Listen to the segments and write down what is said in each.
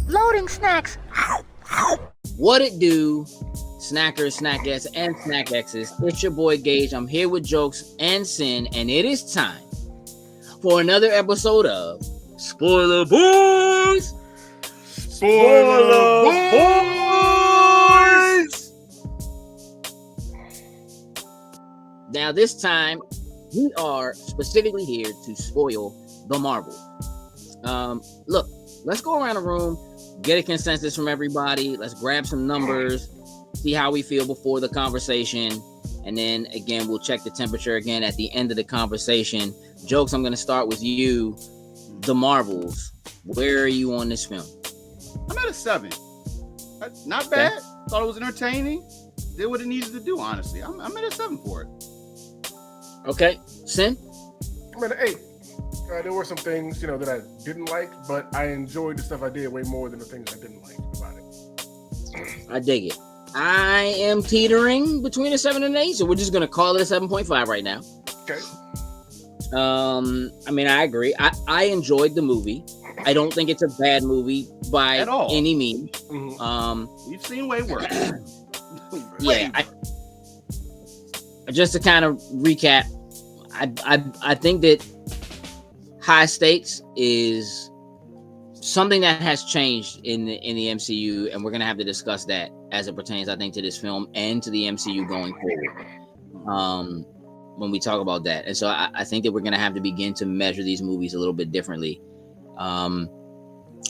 Loading snacks. What it do, snackers, snackettes, and snack X's? It's your boy Gage. I'm here with Jokes and Sin, and it is time for another episode of Spoiler Boys. Spoiler Boys! Now, this time, we are specifically here to spoil the Marvel. Look, let's go around the room, get a consensus from everybody. Let's grab some numbers, see how we feel before the conversation. And then, again, we'll check the temperature again at the end of the conversation. Jokes, I'm going to start with you. The Marvels. Where are you on this film? I'm at a 7. Not bad. Okay. Thought it was entertaining. Did what it needed to do, honestly. I'm at a 7 for it. Okay. Sin? I'm at an 8. There were some things, that I didn't like, but I enjoyed the stuff I did way more than the things I didn't like about it. I dig it. I am teetering between a 7 and an 8, so we're just going to call it a 7.5 right now. Okay. I agree. I enjoyed the movie. I don't think it's a bad movie by any means. Mm-hmm. We've seen way worse. Just to kind of recap, I think that high stakes is something that has changed in the MCU, and we're gonna have to discuss that as it pertains, I think, to this film and to the MCU going forward. When we talk about that, and so I think that we're gonna have to begin to measure these movies a little bit differently.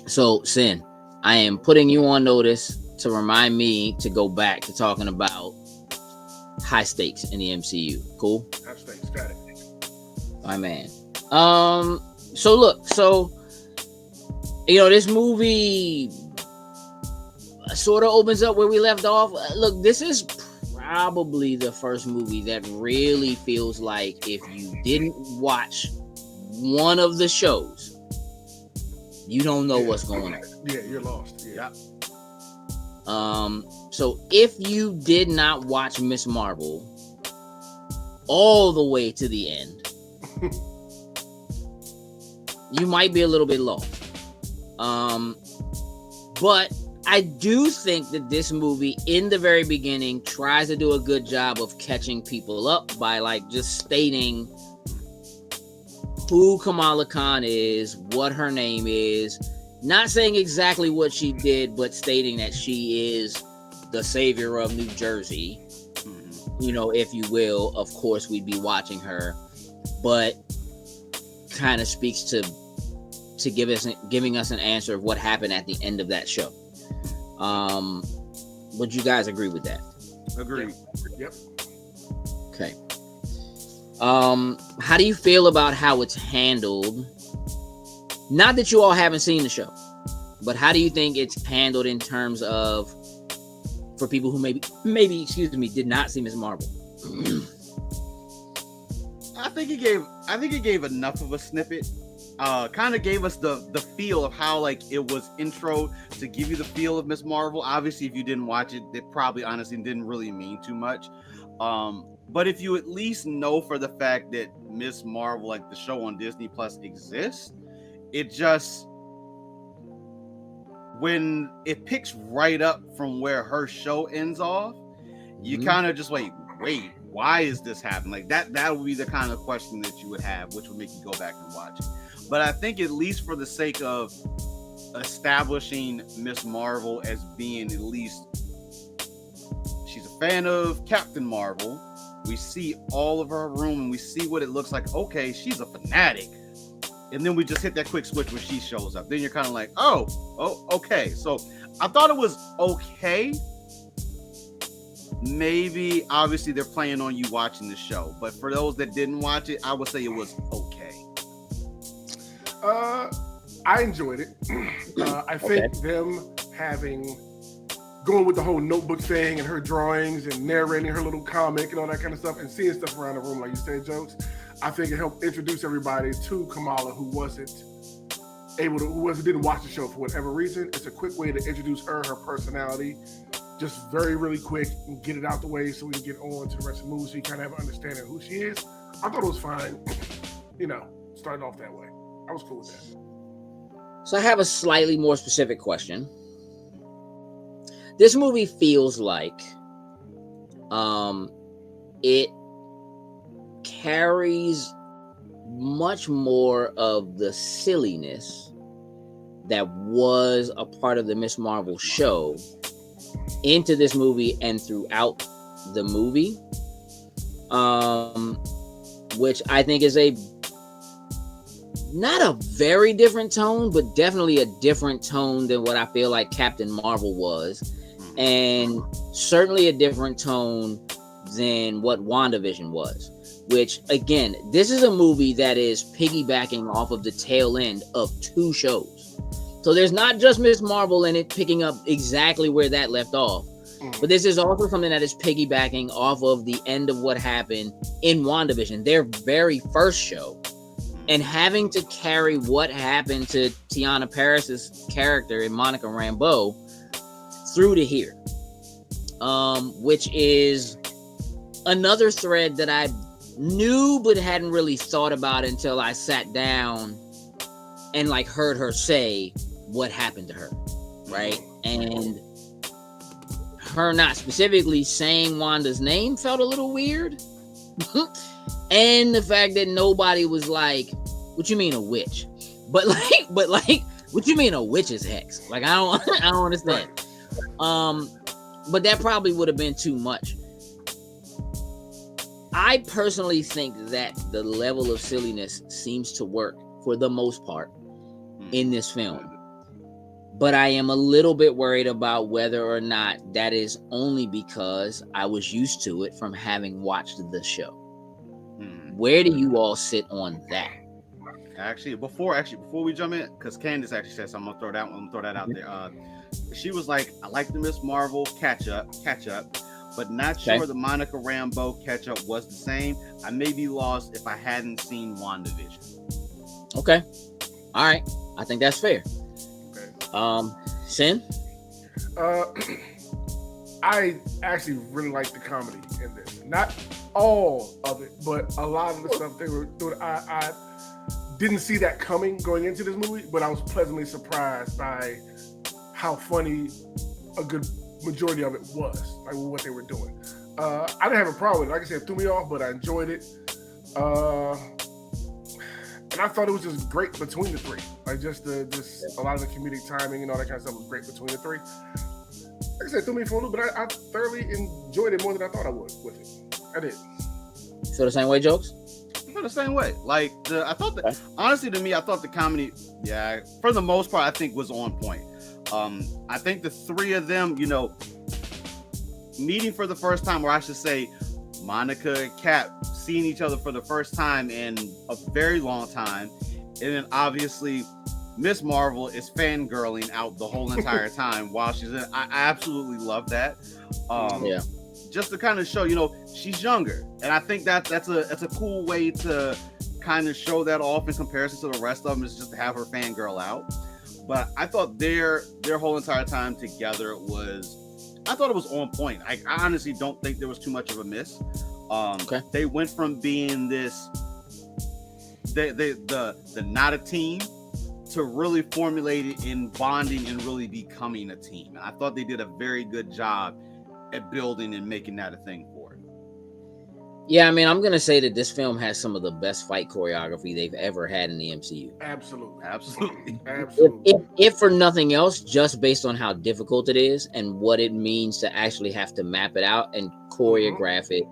So Sin, I am putting you on notice to remind me to go back to talking about high stakes in the MCU. Cool? High stakes, got it. My man. So this movie sort of opens up where we left off. Look, this is probably the first movie that really feels like if you didn't watch one of the shows, you don't know what's going on. Yeah, you're lost. Yeah. So if you did not watch Miss Marvel all the way to the end, you might be a little bit lost. But I do think that this movie in the very beginning tries to do a good job of catching people up by just stating who Kamala Khan is, what her name is, not saying exactly what she did, but stating that she is the savior of New Jersey, if you will. Of course, we'd be watching her, but kind of speaks to giving us an answer of what happened at the end of that show. Would you guys agree with that? Agreed. Yep. Okay. How do you feel about how it's handled? Not that you all haven't seen the show, but how do you think it's handled in terms of for people who maybe did not see Miss Marvel? I think it gave enough of a snippet. Kind of gave us the feel of how it was intro to give you the feel of Miss Marvel. Obviously, if you didn't watch it, it probably honestly didn't really mean too much. But if you at least know for the fact that Miss Marvel, the show on Disney Plus, exists, it just, when it picks right up from where her show ends off, you kind of just wait, why is this happening? That would be the kind of question that you would have, which would make you go back and watch it. But I think at least for the sake of establishing Miss Marvel as being at least, she's a fan of Captain Marvel. We see all of her room and we see what it looks like. Okay, she's a fanatic. And then we just hit that quick switch when she shows up. Then you're kind of like, oh, okay. So I thought it was okay. Maybe, obviously, they're playing on you watching the show. But for those that didn't watch it, I would say it was okay. I enjoyed it. I think them going with the whole notebook thing and her drawings and narrating her little comic and all that kind of stuff and seeing stuff around the room, like you said, Jokes, I think it helped introduce everybody to Kamala who didn't watch the show for whatever reason. It's a quick way to introduce her personality, just very, really quick, and get it out the way so we can get on to the rest of the movie so you kind of have an understanding of who she is. I thought it was fine, starting off that way. I was cool with that. So I have a slightly more specific question. This movie feels like it carries much more of the silliness that was a part of the Miss Marvel show into this movie and throughout the movie, which I think is not a very different tone, but definitely a different tone than what I feel like Captain Marvel was, and certainly a different tone than what WandaVision was. Which, again, this is a movie that is piggybacking off of the tail end of 2 shows. So there's not just Miss Marvel in it picking up exactly where that left off, but this is also something that is piggybacking off of the end of what happened in WandaVision, their very first show, and having to carry what happened to Tiana Paris's character in Monica Rambeau through to here, which is another thread that I knew but hadn't really thought about until I sat down and like heard her say what happened to her, right? And her not specifically saying Wanda's name felt a little weird. And the fact that nobody was like, what you mean a witch? But like what you mean a witch's hex? Like I don't understand. But that probably would have been too much. I personally think that the level of silliness seems to work for the most part in this film. But I am a little bit worried about whether or not that is only because I was used to it from having watched the show. Where do you all sit on that? Actually, before we jump in, because Candace actually said something, I'm gonna throw that out there. She was like, I like the Miss Marvel catch up, but not sure the Monica Rambeau catch up was the same. I may be lost if I hadn't seen WandaVision. Okay. All right. I think that's fair. Okay. Sin? I actually really like the comedy in this. Not all of it, but a lot of the stuff they were doing. I didn't see that coming going into this movie, but I was pleasantly surprised by how funny a good majority of it was, like what they were doing. I didn't have a problem with it. Like I said, it threw me off, but I enjoyed it. And I thought it was just great between the three. Like just a lot of the comedic timing and all that kind of stuff was great between the three. Like I said, it threw me for a loop, but I thoroughly enjoyed it more than I thought I would with it. I did. Feel the same way, Jokes? I feel the same way. Like honestly, to me, I thought the comedy, for the most part, I think was on point. I think the three of them, meeting for the first time, or I should say, Monica and Cap seeing each other for the first time in a very long time, and then obviously Miss Marvel is fangirling out the whole entire time while she's in. I absolutely love that. Just to kind of show, she's younger, and I think that's a cool way to kind of show that off in comparison to the rest of them, is just to have her fangirl out. But I thought their whole entire time together it was on point. I honestly don't think there was too much of a miss. They went from being this the not a team to really formulated in bonding and really becoming a team. And I thought they did a very good job at building and making that a thing for it. Yeah, I mean, I'm gonna say that this film has some of the best fight choreography they've ever had in the MCU. Absolutely. If for nothing else, just based on how difficult it is and what it means to actually have to map it out and choreograph it,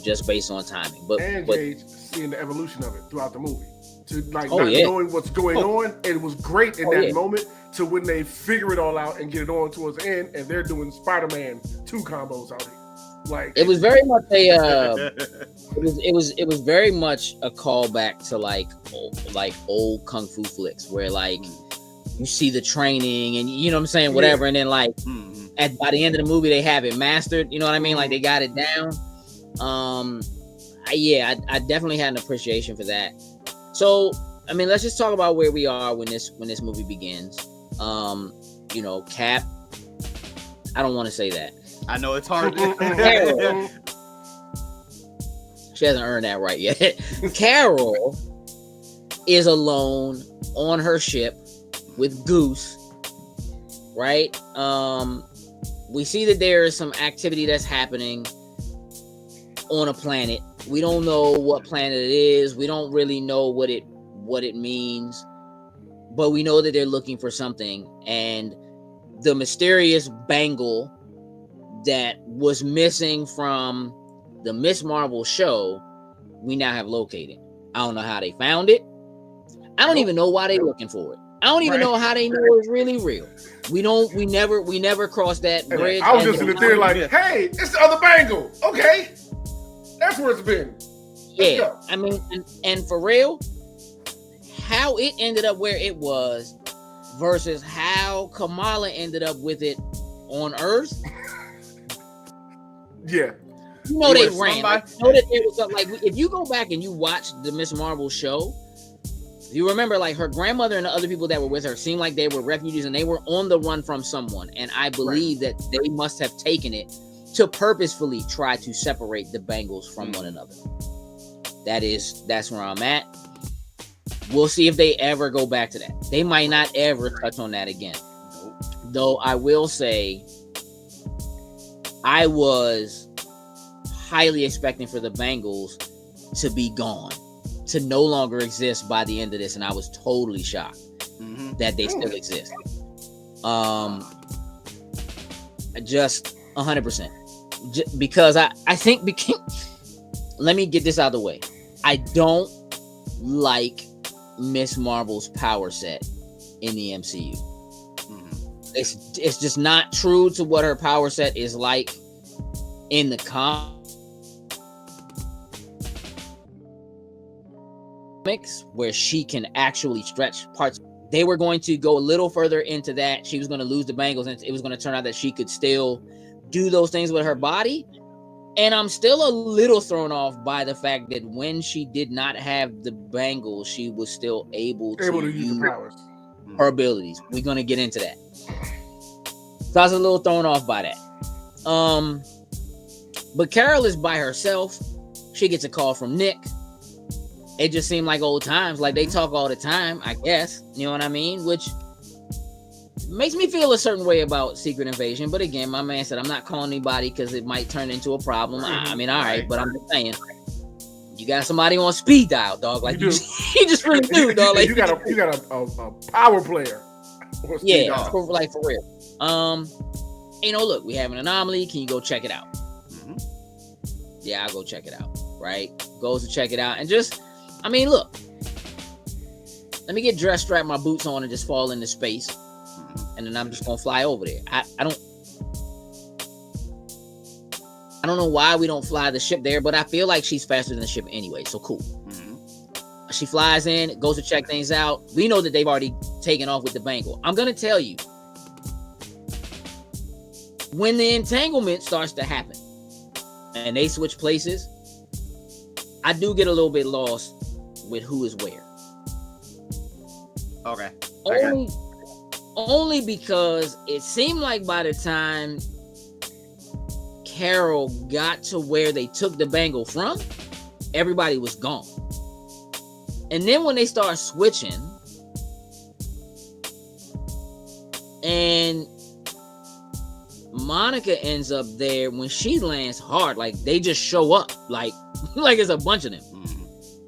just based on timing. But Gage, seeing the evolution of it throughout the movie, to knowing what's going on, it was great in that moment. To when they figure it all out and get it on towards the end, and they're doing Spider-Man 2 combos out here. Like it was very much it was very much a callback to like old kung fu flicks where like you see the training and you know what I'm saying, whatever, and then like by the end of the movie they have it mastered, you know what I mean, like they got it down. I definitely had an appreciation for that. So I mean, let's just talk about where we are when this movie begins. Cap, I don't want to say that. I know it's hard. Carol, she hasn't earned that right yet. Carol is alone on her ship with Goose, right? We see that there is some activity that's happening on a planet. We don't know what planet it is. We don't really know what it means, but we know that they're looking for something. And the mysterious bangle that was missing from the Miss Marvel show, we now have located. I don't know how they found it. I don't even know why they're looking for it. I don't even know how they know it's really real. We never crossed that bridge. I was just in the theater like, hey, it's the other bangle. Okay. That's where it's been. Let's go. I mean, and for real, how it ended up where it was versus how Kamala ended up with it on Earth. Yeah. You know they ran. Like, you know that there was something, like, if you go back and you watch the Miss Marvel show, you remember like her grandmother and the other people that were with her seemed like they were refugees and they were on the run from someone. And I believe that they must have taken it to purposefully try to separate the Bengals from one another. That's where I'm at. We'll see if they ever go back to that. They might not ever touch on that again. Though I will say, I was highly expecting for the Bengals to be gone, to no longer exist by the end of this, and I was totally shocked that they still exist. Just 100%. Because I think let me get this out of the way. I don't like Miss Marvel's power set in the MCU. It's just not true to what her power set is like in the comics, where she can actually stretch parts. They were going to go a little further into that. She was going to lose the Bengals, and it was going to turn out that she could still do those things with her body. And I'm still a little thrown off by the fact that when she did not have the Bengals, she was still able to use the powers, her abilities. We're going to get into that. So I was a little thrown off by that. But Carol is by herself. She gets a call from Nick. It just seemed like old times. Like they talk all the time, I guess. You know what I mean? Which makes me feel a certain way about Secret Invasion. But again, my man said, I'm not calling anybody because it might turn into a problem. I mean, all right, but I'm just saying, you got somebody on speed dial, dog. Like you just really do, dog. Like you got a power player. Yeah, for real. Look, we have an anomaly. Can you go check it out? Yeah, I'll go check it out. Right? Goes to check it out. And just, I mean, look. Let me get dressed, strap my boots on, and just fall into space. And then I'm just going to fly over there. I don't know why we don't fly the ship there, but I feel like she's faster than the ship anyway. So cool. She flies in, goes to check things out. We know that they've already taken off with the Bengal. I'm going to tell you, when the entanglement starts to happen and they switch places, I do get a little bit lost with who is where. Okay. Only because it seemed like by the time Carol got to where they took the Bengal from, everybody was gone. And then when they start switching, and Monica ends up there, when she lands hard, like they just show up, like it's a bunch of them.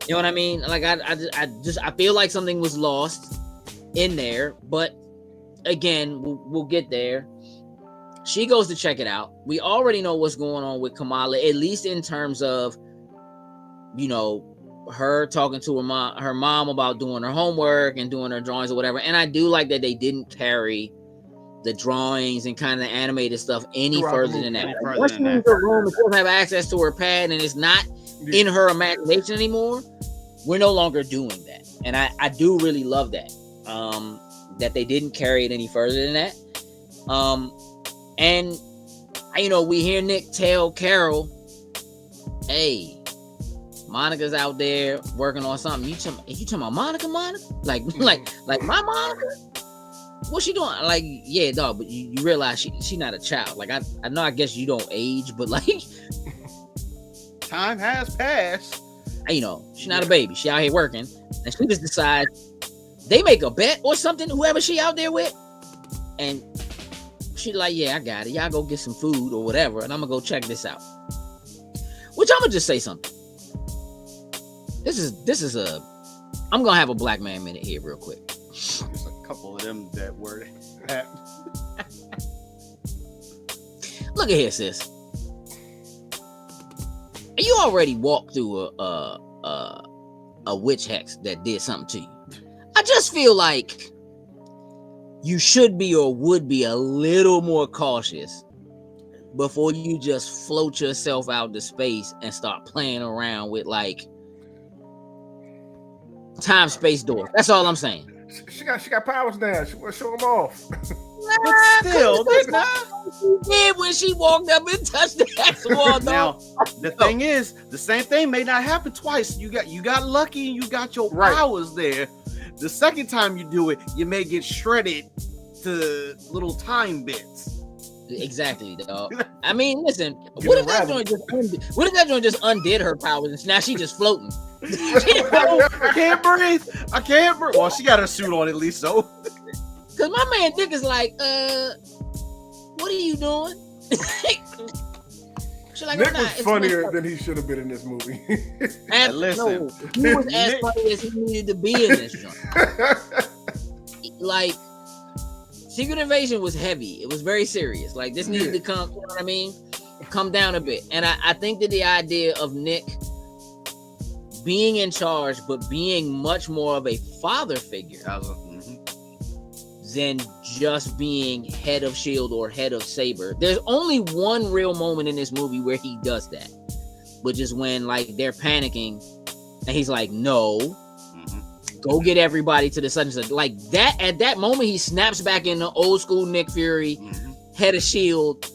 You know what I mean? Like I feel like something was lost in there, but again, we'll get there. She goes to check it out. We already know what's going on with Kamala, at least in terms of, her talking to her mom about doing her homework and doing her drawings or whatever. And I do like that they didn't carry the drawings and kind of the animated stuff any further than that. Once she leaves her room and she doesn't have access to her pad and it's not in her imagination anymore, we're no longer doing that. And I do really love that. That they didn't carry it any further than that. And we hear Nick tell Carol, hey, Monica's out there working on something. You talking about Monica? Like my Monica? What's she doing? Like, yeah, dog, but you realize she not a child. Like, I know, I guess you don't age, but like time has passed. She's not a baby. She out here working. and she just decides they make a bet or something, whoever she out there with, and she like, yeah, I got it. Y'all go get some food or whatever, and I'm gonna go check this out. Which I'm gonna just say something. I'm gonna have a black man minute here real quick. There's a couple of them that were that. Look at here, sis. You already walked through a witch hex that did something to you. I just feel like you should be or would be a little more cautious before you just float yourself out to space and start playing around with like time space doors. That's all I'm saying. She got powers now. She want to show them off. But still, there's not. She did when she walked up and touched the hex wall. Now, the thing is, the same thing may not happen twice. You got lucky and you got your powers there. The second time you do it, you may get shredded to little time bits. Exactly, dog. I mean, listen. What if that joint just undid her powers and now she just floating? I can't breathe. Well, she got her suit on at least, so. Cause my man Dick is like, what are you doing? Like, Nick was funnier than he should have been in this movie. Listen, he was as funny as he needed to be in this joint. Like, Secret Invasion was heavy. It was very serious. Like, this needed to come, you know what I mean? Come down a bit. And I think that the idea of Nick being in charge, but being much more of a father figure than just being head of S.H.I.E.L.D. or head of Saber. There's only one real moment in this movie where he does that, which is when like they're panicking and he's like, no, go get everybody to the such and such. Like that, at that moment, he snaps back into old school Nick Fury, head of S.H.I.E.L.D.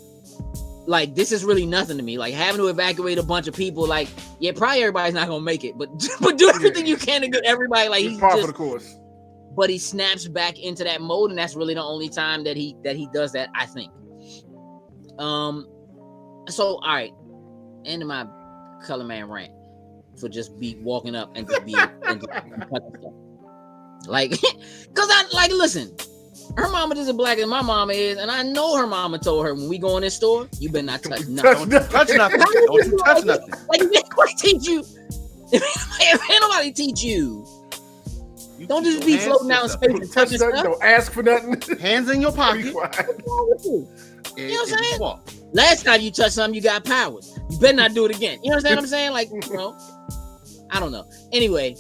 Like, this is really nothing to me. Like, having to evacuate a bunch of people, like, yeah, probably everybody's not gonna make it, but do everything you can to get everybody. Like, he's par for the course. But he snaps back into that mode, and that's really the only time that he does that, I think. So all right, end of my color man rant for just be walking up and just be and just, like, cause I like listen. Her mama isn't black as my mama is, and I know her mama told her when we go in this store, you better not touch nothing. Don't touch nothing. Don't you touch nothing. Like, if nobody teach you, if ain't nobody teach you, don't just be floating out in space and touching stuff. Don't ask for nothing. Hands in your pocket. You know what I'm saying? Last time you touched something, you got powers. You better not do it again. You understand what I'm saying? Like, you know, I don't know. Anyway,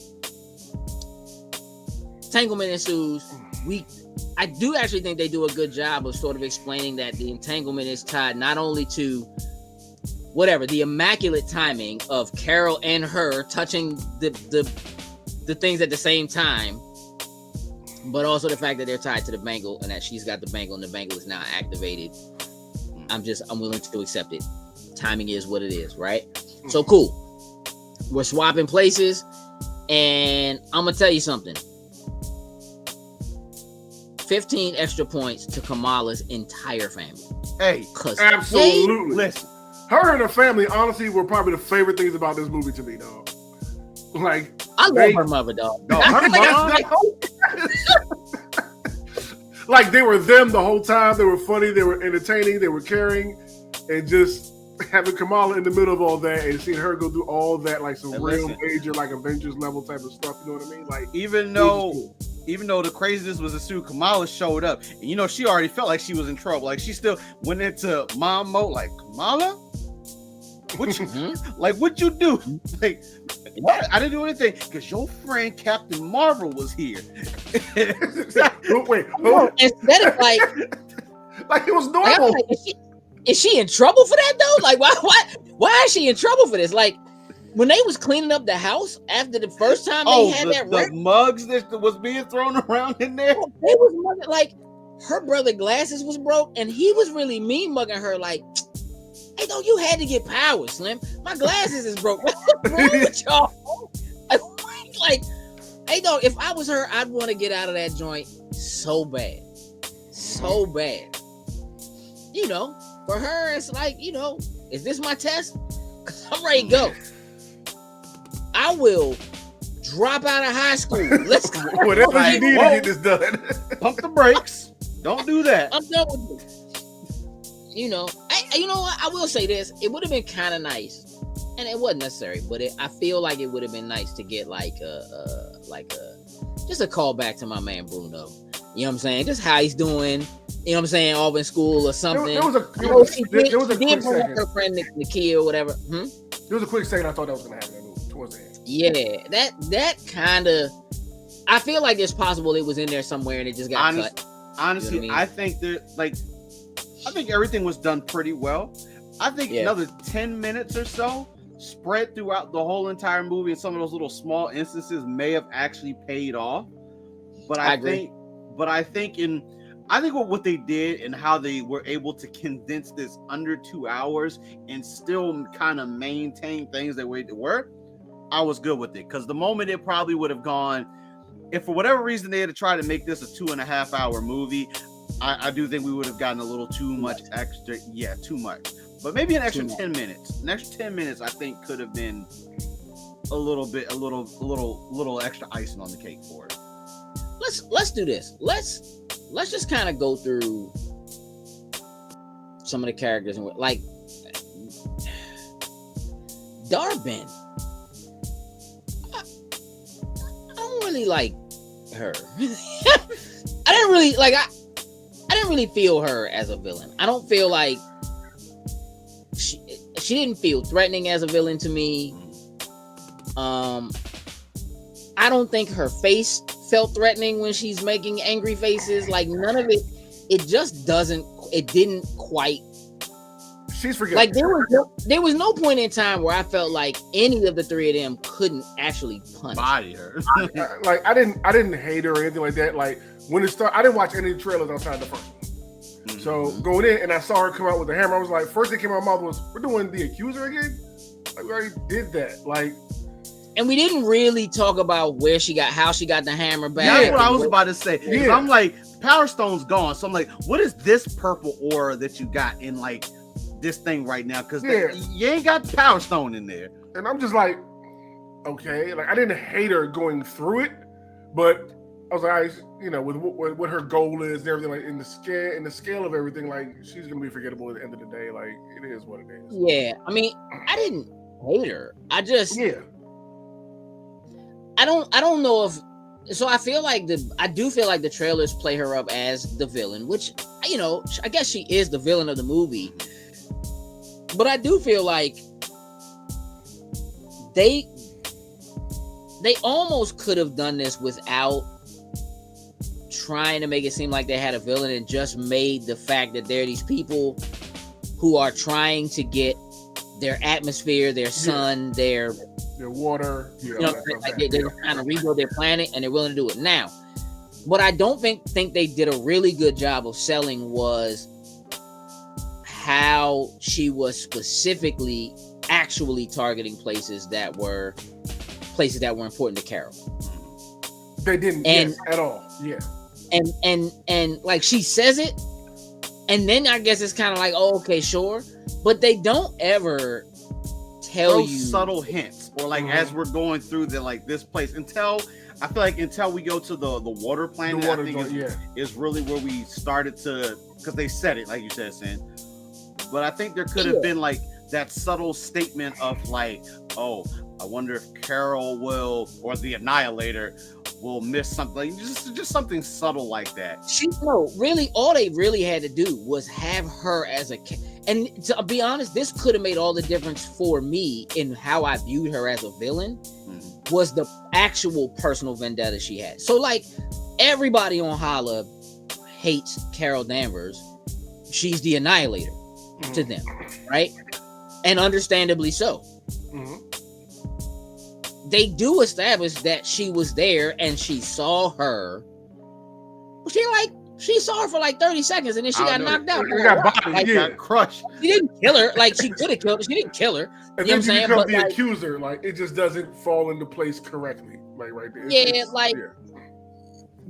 entanglement ensues. I do actually think they do a good job of sort of explaining that the entanglement is tied not only to the immaculate timing of Carol and her touching the things at the same time, but also the fact that they're tied to the bangle and that she's got the bangle and the bangle is now activated. I'm willing to accept it. Timing is what it is, right? So cool. We're swapping places, and I'm gonna tell you something. 15 extra points to Kamala's entire family. Hey, absolutely. Listen, her and her family, honestly, were probably the favorite things about this movie to me, dog. Like, I love her mother, dog. No, her mom. Like, they were them the whole time. They were funny. They were entertaining. They were caring, and just having Kamala in the middle of all that and seeing her go through all that, like some real major, like Avengers level type of stuff. You know what I mean? Like, even though the craziness was ensued, Kamala showed up, and you know she already felt like she was in trouble. Like, she still went into mom mode. Like, Kamala, what you like? What you do? Like, I didn't do anything because your friend Captain Marvel was here. Wait, instead of like it was normal. Like, is she in trouble for that though? Like, why is she in trouble for this? Like, when they was cleaning up the house after the first time they had the mugs that was being thrown around in there. They was mugging, like, her brother glasses was broke, and he was really mean mugging her. Like, hey, though, you had to get powers, Slim. My glasses is broke. What's wrong with y'all? Like, hey, though, if I was her, I'd want to get out of that joint so bad, so bad. You know, for her, it's like, you know, is this my test? 'Cause I'm ready to go. I will drop out of high school. Let's go. Whatever Like, you need to whoa. get this done. Pump the brakes. Don't do that. I'm done with it. You know, you know what? I will say this. It would have been kind of nice, and it wasn't necessary, but I feel like it would have been nice to get just a call back to my man Bruno. You know what I'm saying? Just how he's doing. You know what I'm saying? Off in school or something. There was a quick Her second. friend Nikhil or whatever. There was a quick second I thought that was going to happen towards the end. Yeah, that kind of. I feel like it's possible it was in there somewhere and it just got cut. Honestly, You know what I mean? I think that I think everything was done pretty well. I think another 10 minutes or so spread throughout the whole entire movie, and some of those little small instances may have actually paid off. But I think what they did and how they were able to condense this under 2 hours and still kind of maintain things the way they were, I was good with it. Because the moment it probably would have gone, if for whatever reason they had to try to make this a 2.5 hour movie, I do think we would have gotten a little too much extra. Yeah, too much. But maybe an extra 10 minutes. An extra 10 minutes, I think, could have been a little extra icing on the cake for it. Let's do this. Let's just kind of go through some of the characters and like Darben. I don't really like her. I didn't really feel her as a villain. I don't feel like she didn't feel threatening as a villain to me. I don't think her face felt threatening when she's making angry faces. Like none of it. It just doesn't. It didn't quite. She's forgetting. Like there was no point in time where I felt like any of the three of them couldn't actually punish. Body her. Like I didn't hate her or anything like that. Like when it started, I didn't watch any of the trailers outside the first one. Mm-hmm. So going in and I saw her come out with the hammer, I was like, first thing came out of my mouth was, "We're doing the accuser again." Like we already did that. Like, and we didn't really talk about how she got the hammer back. That's what I was about to say. Yeah. I'm like, Power Stone's gone. So I'm like, what is this purple aura that you got in like this thing right now? Because you ain't got the Power Stone in there. and I'm just like, okay. Like I didn't hate her going through it, but I was like, with what her goal is and everything, like in the scale of everything, like she's gonna be forgettable at the end of the day. Like it is what it is. Yeah, I mean, I didn't hate her. I just I don't know if so. I do feel like the trailers play her up as the villain, which I guess she is the villain of the movie. But I do feel like they almost could have done this without trying to make it seem like they had a villain and just made the fact that there are these people who are trying to get their atmosphere, their sun, their water, like they're trying to rebuild their planet and they're willing to do it. Now, what I don't think they did a really good job of selling was how she was specifically actually targeting places that were important to Carol. They didn't at all. Yeah. And like she says it, and then I guess it's kind of like, oh, okay, sure, but they don't ever tell those you subtle hints, or like as we're going through this place until we go to the water planet. I think is really where we started to, because they said it like you said, Sin. But I think there could have been like that subtle statement of like, oh, I wonder if Carol will, or the Annihilator will miss something, just something subtle like that. Really, all they really had to do was have her as and to be honest, this could have made all the difference for me in how I viewed her as a villain. Was the actual personal vendetta she had. So like everybody on Hala hates Carol Danvers. She's the Annihilator to them, right? And understandably so. They do establish that she was there and she saw her. She saw her for like 30 seconds and then she got knocked out. She got bodied, got crushed. She didn't kill her. Like she could have killed her. She didn't kill her. And you know then what I'm she saying? becomes the accuser. Like it just doesn't fall into place correctly. Like right there.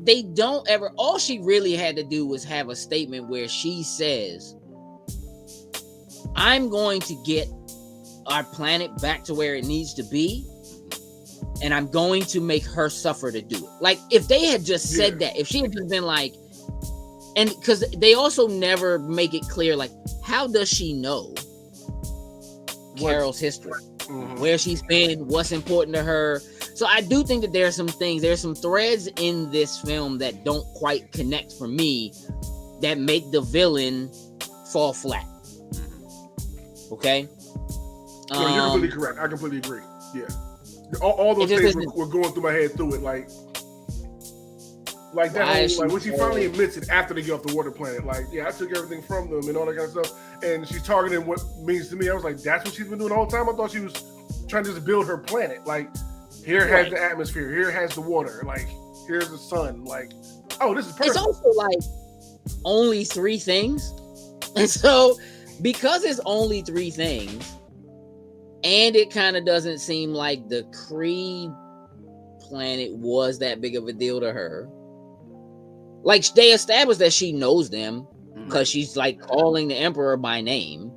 They don't ever. All she really had to do was have a statement where she says, "I'm going to get our planet back to where it needs to be, and I'm going to make her suffer to do it. Like, if they had just said that, if she had just been like, and because they also never make it clear, like, how does she know Carol's history, where she's been, what's important to her. So I do think that there's some threads in this film that don't quite connect for me, that make the villain fall flat. Okay. No, you're completely correct. I completely agree. Yeah. All those things were going through my head through it. Like that whole, like when she finally admits it after they get off the water planet, like, yeah, I took everything from them and all that kind of stuff. And she's targeting what means to me. I was like, that's what she's been doing the whole time. I thought she was trying to just build her planet. Like, here has the atmosphere, here has the water, like, here's the sun. Like, oh, this is perfect. It's also like only 3 things. And so because it's only 3 things, and it kind of doesn't seem like the Kree planet was that big of a deal to her. Like, they established that she knows them because she's like calling the Emperor by name,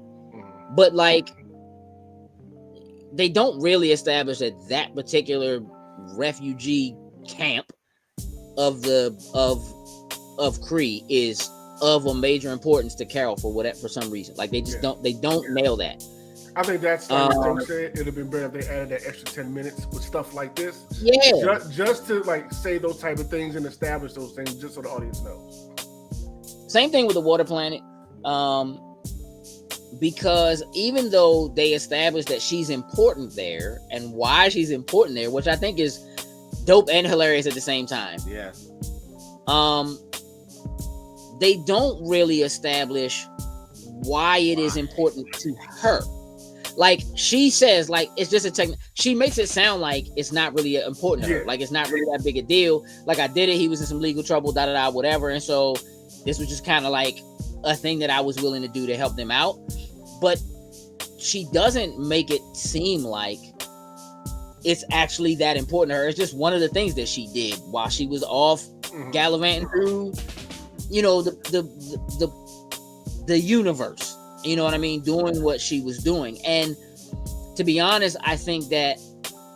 but like they don't really establish that particular refugee camp of Kree is of a major importance to Carol for some reason. Like, they just don't nail that. I think that's like what Joe said. It'd have been better if they added that extra 10 minutes with stuff like this. Yeah. Just to like say those type of things and establish those things just so the audience knows. Same thing with the water planet. Because even though they established that she's important there and why she's important there, which I think is dope and hilarious at the same time. Yeah. They don't really establish why it is important to her. Like, she says, like, it's just a she makes it sound like it's not really important to her. Like, it's not really that big a deal. Like, I did it, he was in some legal trouble, whatever. And so this was just kind of like a thing that I was willing to do to help them out. But she doesn't make it seem like it's actually that important to her. It's just one of the things that she did while she was off gallivanting through, the universe. You know what I mean? Doing what she was doing. And to be honest, I think that,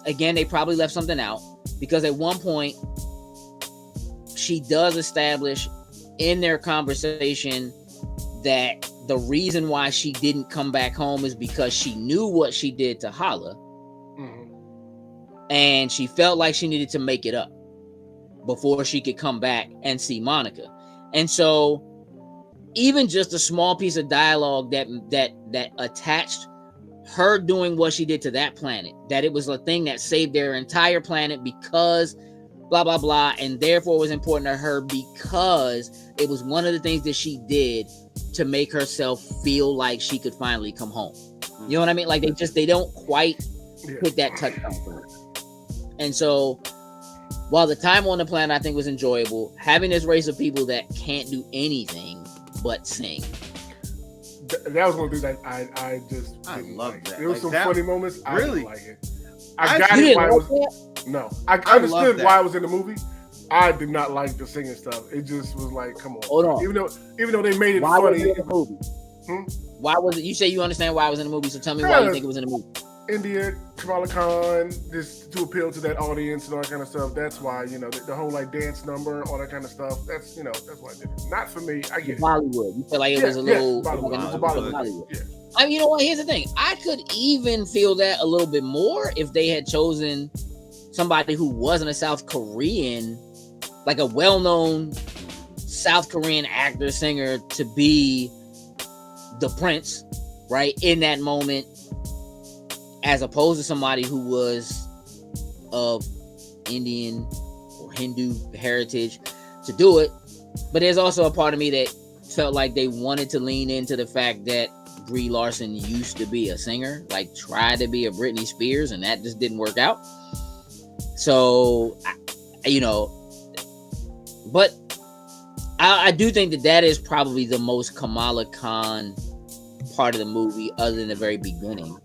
again, they probably left something out, because at one point she does establish in their conversation that the reason why she didn't come back home is because she knew what she did to Hala, and she felt like she needed to make it up before she could come back and see Monica. And so even just a small piece of dialogue that attached her doing what she did to that planet, that it was a thing that saved their entire planet because blah, blah, blah, and therefore was important to her because it was one of the things that she did to make herself feel like she could finally come home. You know what I mean? Like, they don't quite hit that touchdown for her. And so while the time on the planet I think was enjoyable, having this race of people that can't do anything but sing. That was one of the things I just love like. that. There was like some funny moments. I didn't like it. I got it. Why it was. No, I understood why it was in the movie. I did not like the singing stuff. It just was like, come on. Hold on. Even though they made it why funny. Was it in the movie? Why was it? You say you understand why it was in the movie, so tell me why you think it was in the movie. India, Kamala Khan, just to appeal to that audience and all that kind of stuff. That's why, the whole like dance number, all that kind of stuff. That's that's why I did it. Not for me. I get Bollywood. You feel like it was a little Bollywood. Yeah. I mean, you know what? Here's the thing. I could even feel that a little bit more if they had chosen somebody who wasn't a South Korean, like a well-known South Korean actor, singer, to be the prince, right, in that moment, as opposed to somebody who was of Indian or Hindu heritage to do it. But there's also a part of me that felt like they wanted to lean into the fact that Brie Larson used to be a singer, like tried to be a Britney Spears, and that just didn't work out. So, but I do think that is probably the most Kamala Khan part of the movie, other than the very beginning.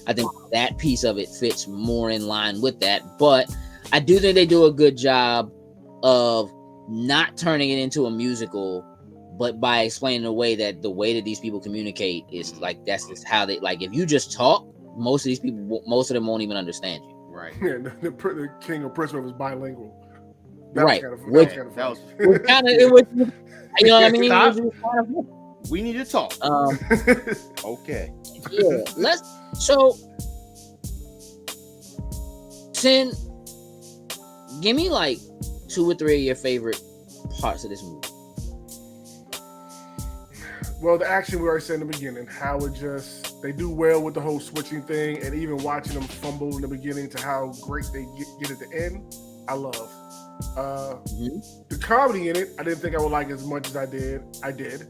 I think that piece of it fits more in line with that. But I do think they do a good job of not turning it into a musical, but by explaining the way that these people communicate is like, that's just how they, like, if you just talk, most of them won't even understand you. Right. Yeah, the king or prince was bilingual. Right. That was Which- kind of That was kind of, it was, you know what I mean? Stop. It was kind of, we need to talk. Okay. yeah. So 10, give me like 2 or 3 of your favorite parts of this movie. Well, the action we already said in the beginning, how they do well with the whole switching thing, and even watching them fumble in the beginning to how great they get at the end, I love. The comedy in it, I didn't think I would like as much as I did. I did.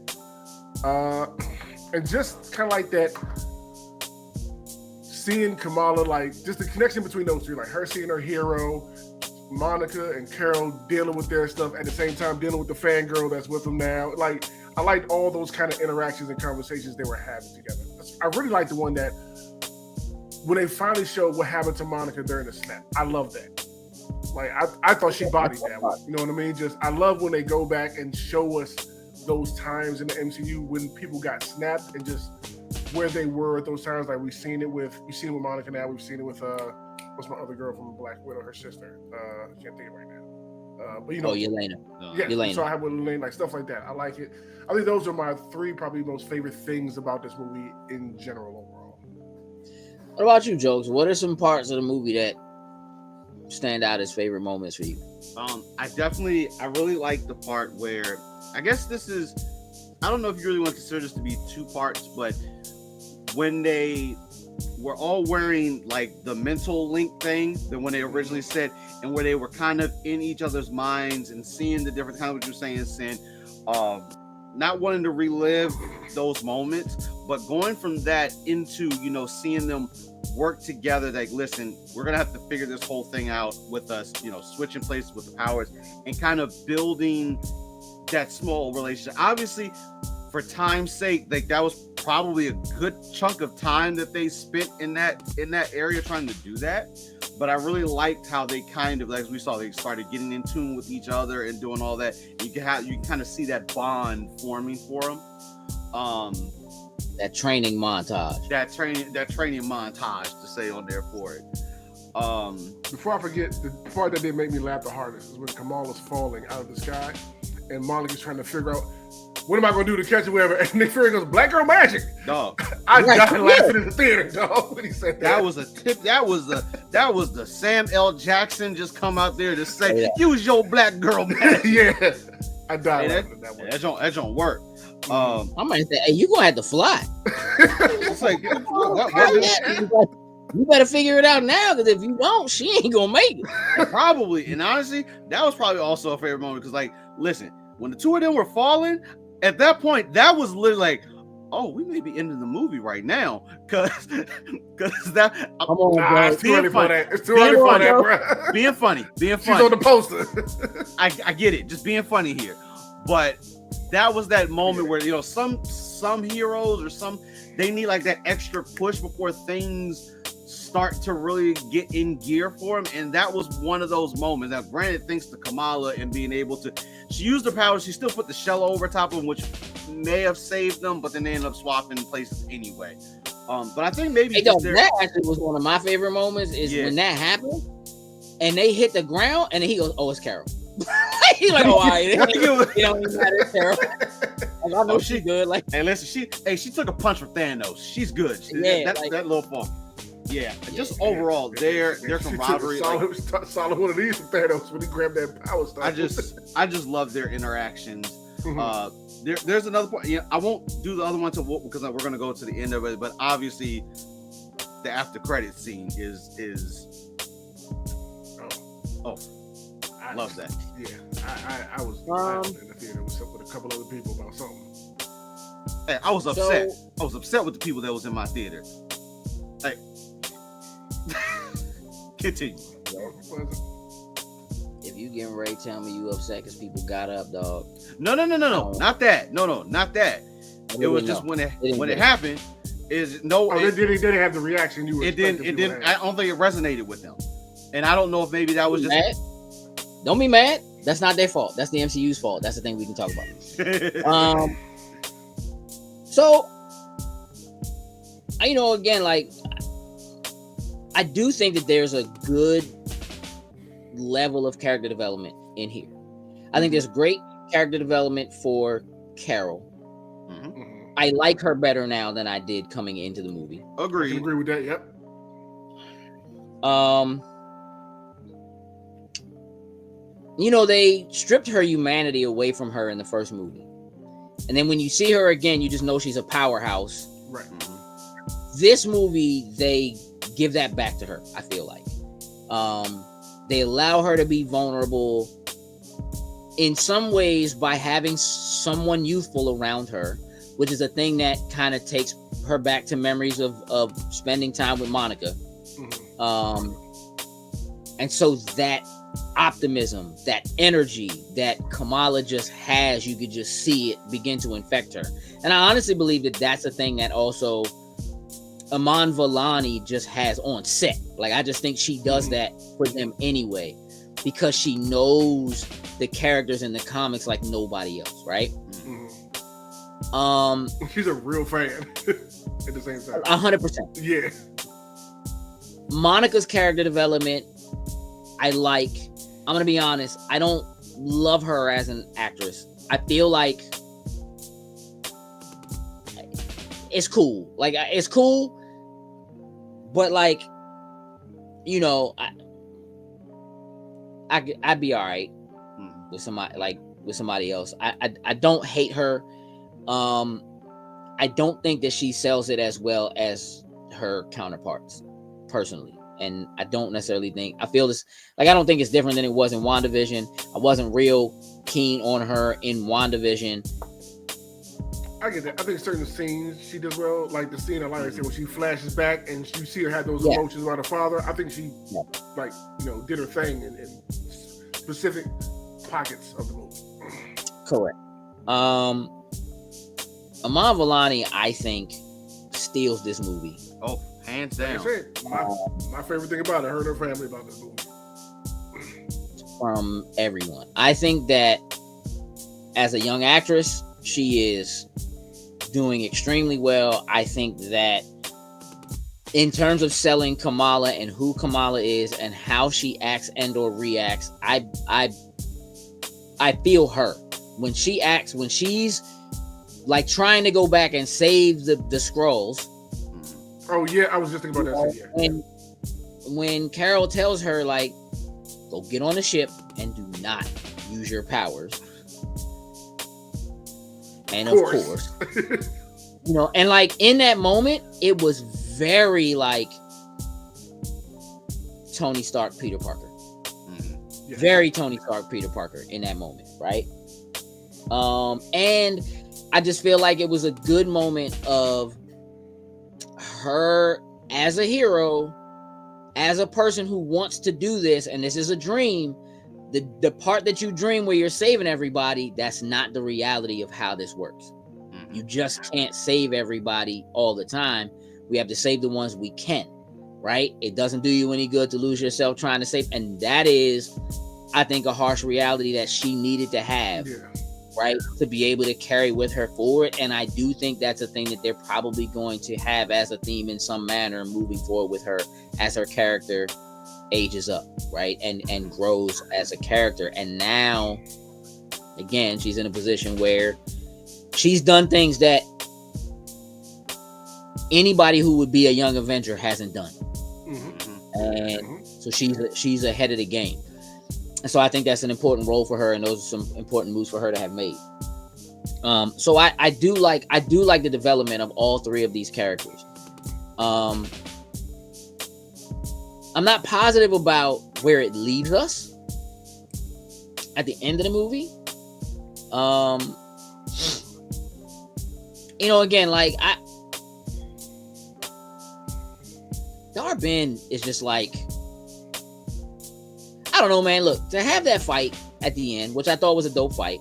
And just kind of like that, seeing Kamala, like just the connection between those three, like her seeing her hero, Monica and Carol dealing with their stuff at the same time, dealing with the fangirl that's with them now. Like, I liked all those kind of interactions and conversations they were having together. I really like the one that when they finally showed what happened to Monica during the snap. I love that. Like, I thought she bodied that one. You know what I mean? Just, I love when they go back and show us those times in the MCU when people got snapped and just where they were at those times. Like, we've seen it with Monica now. We've seen it with what's my other girl from Black Widow, her sister. I can't think of it right now. But you know, Yelena. Yeah, Yelena. so I have with Elaine, like stuff like that. I like it. I think those are my 3 probably most favorite things about this movie in general overall. What about you, Jokes? What are some parts of the movie that stand out as favorite moments for you? I really like the part where, I guess this is, I don't know if you really want to consider this to be 2 parts, but when they were all wearing like the mental link thing that when they originally said, and where they were kind of in each other's minds and seeing the different kind of what you're saying, Sin, not wanting to relive those moments, but going from that into, you know, seeing them work together. Like, listen, we're gonna have to figure this whole thing out with us, you know, switching places with the powers and kind of building that small relationship. Obviously, for time's sake, like that was probably a good chunk of time that they spent in that area trying to do that. But I really liked how they kind of, as we saw, they started getting in tune with each other and doing all that. You can kind of see that bond forming for them. That training montage. That training montage to say on there for it. Before I forget, the part that did make me laugh the hardest is when Kamala's falling out of the sky and Monica's trying to figure out, what am I going to do to catch it, whatever? And Nick Fury goes, "Black girl magic." Dog. I died laughing in the theater, dog, when he said that. That was a tip. That was the Sam L. Jackson just come out there to say, "Use your black girl magic." Yeah. I died laughing at that one. That don't work. I might say, hey, you gonna have to fly. It's like, you better figure it out now, because if you don't, she ain't gonna make it. Probably. And honestly, that was probably also a favorite moment, because, like, listen, when the 2 of them were falling, at that point, that was literally like, oh, we may be ending the movie right now, because that. Come on, it's too early for that. It's too early for that, bro. Being funny. She's on the poster. I get it, just being funny here, but that was that moment where, you know, some heroes or they need like that extra push before things start to really get in gear for them, and that was one of those moments. Now, granted, thanks to Kamala and being able to, she used her power, she still put the shell over top of them, which may have saved them, but then they ended up swapping places anyway. But I think maybe that actually was one of my favorite moments is when that happened and they hit the ground and then he goes, "Oh, it's Carol." He's like, "Oh, all right." You know, it's Carol. Like, I know she's good. Like, hey, listen, she took a punch from Thanos. She's good. That little fall. Yeah, just overall, their camaraderie. Solid one of these from Thanos when he grabbed that power stuff. I just love their interactions. There's another point. Yeah, I won't do the other one because we're going to go to the end of it. But obviously, the after credit scene is. I love that. Yeah, I was in the theater with a couple other people about something. Hey, I was upset. I was upset with the people that was in my theater. Like, continue. If you getting ready to tell me you upset because people got up, dog. No, not that. No, not that. It was just when it happened. They didn't have the reaction you were. It didn't. I don't think it resonated with them, and I don't know if maybe that was just. Mad? Don't be mad. That's not their fault. That's the MCU's fault. That's the thing we can talk about. So, you know, again, like, I do think that there's a good level of character development in here. I think there's great character development for Carol. I like her better now than I did coming into the movie. Agreed. I can agree with that. Yep. You know, they stripped her humanity away from her in the first movie. And then when you see her again, you just know she's a powerhouse. Right. This movie, they give that back to her, I feel like. They allow her to be vulnerable in some ways by having someone youthful around her, which is a thing that kind of takes her back to memories of spending time with Monica. And so that optimism, that energy that Kamala just has, you could just see it begin to infect her. And I honestly believe that that's a thing that also Iman Vellani just has on set. Like, I just think she does that for them anyway, because she knows the characters in the comics like nobody else, right? She's a real fan at the same time. 100%. Yeah. Monica's character development, I like. I'm gonna be honest, I don't love her as an actress. I feel like it's cool. Like, it's cool, but like, you know, I'd be all right with somebody else. I don't hate her. I don't think that she sells it as well as her counterparts, personally. And I don't necessarily think, I feel this, like, I don't think it's different than it was in WandaVision. I wasn't real keen on her in WandaVision. I get that. I think certain scenes she does well, like the scene, like I said, when she flashes back and you see her have those emotions about her father. I think she, like, you know, did her thing in specific pockets of the movie. Correct. Iman Vellani, I think, steals this movie. Oh, hands down. Like I said, my favorite thing about it, her and her family about this movie. From everyone. I think that as a young actress, she is doing extremely well. I think that in terms of selling Kamala and who Kamala is and how she acts and or reacts, I feel her. When she acts, when she's like trying to go back and save the Skrulls. Oh yeah, I was just thinking about that scene. And when Carol tells her, like, go get on the ship and do not use your powers. And of course, you know, and like in that moment, it was very like Tony Stark, Peter Parker. Yeah. Very Tony Stark, Peter Parker in that moment, right? And I just feel like it was a good moment of her as a hero, as a person who wants to do this, and this is a dream. The part that you dream where you're saving everybody, that's not the reality of how this works. You just can't save everybody all the time. We have to save the ones we can, right? It doesn't do you any good to lose yourself trying to save. And that is, I think, a harsh reality that she needed to have, right? To be able to carry with her forward. And I do think that's a thing that they're probably going to have as a theme in some manner moving forward with her as her character ages up, right? And grows as a character. And now, again, she's in a position where she's done things that anybody who would be a young Avenger hasn't done. And so she's ahead of the game. And so I think that's an important role for her, and those are some important moves for her to have made. So I do like the development of all three of these characters. I'm not positive about where it leaves us at the end of the movie. You know, again, like Dar-Benn is just like, I don't know, man. Look, to have that fight at the end, which I thought was a dope fight.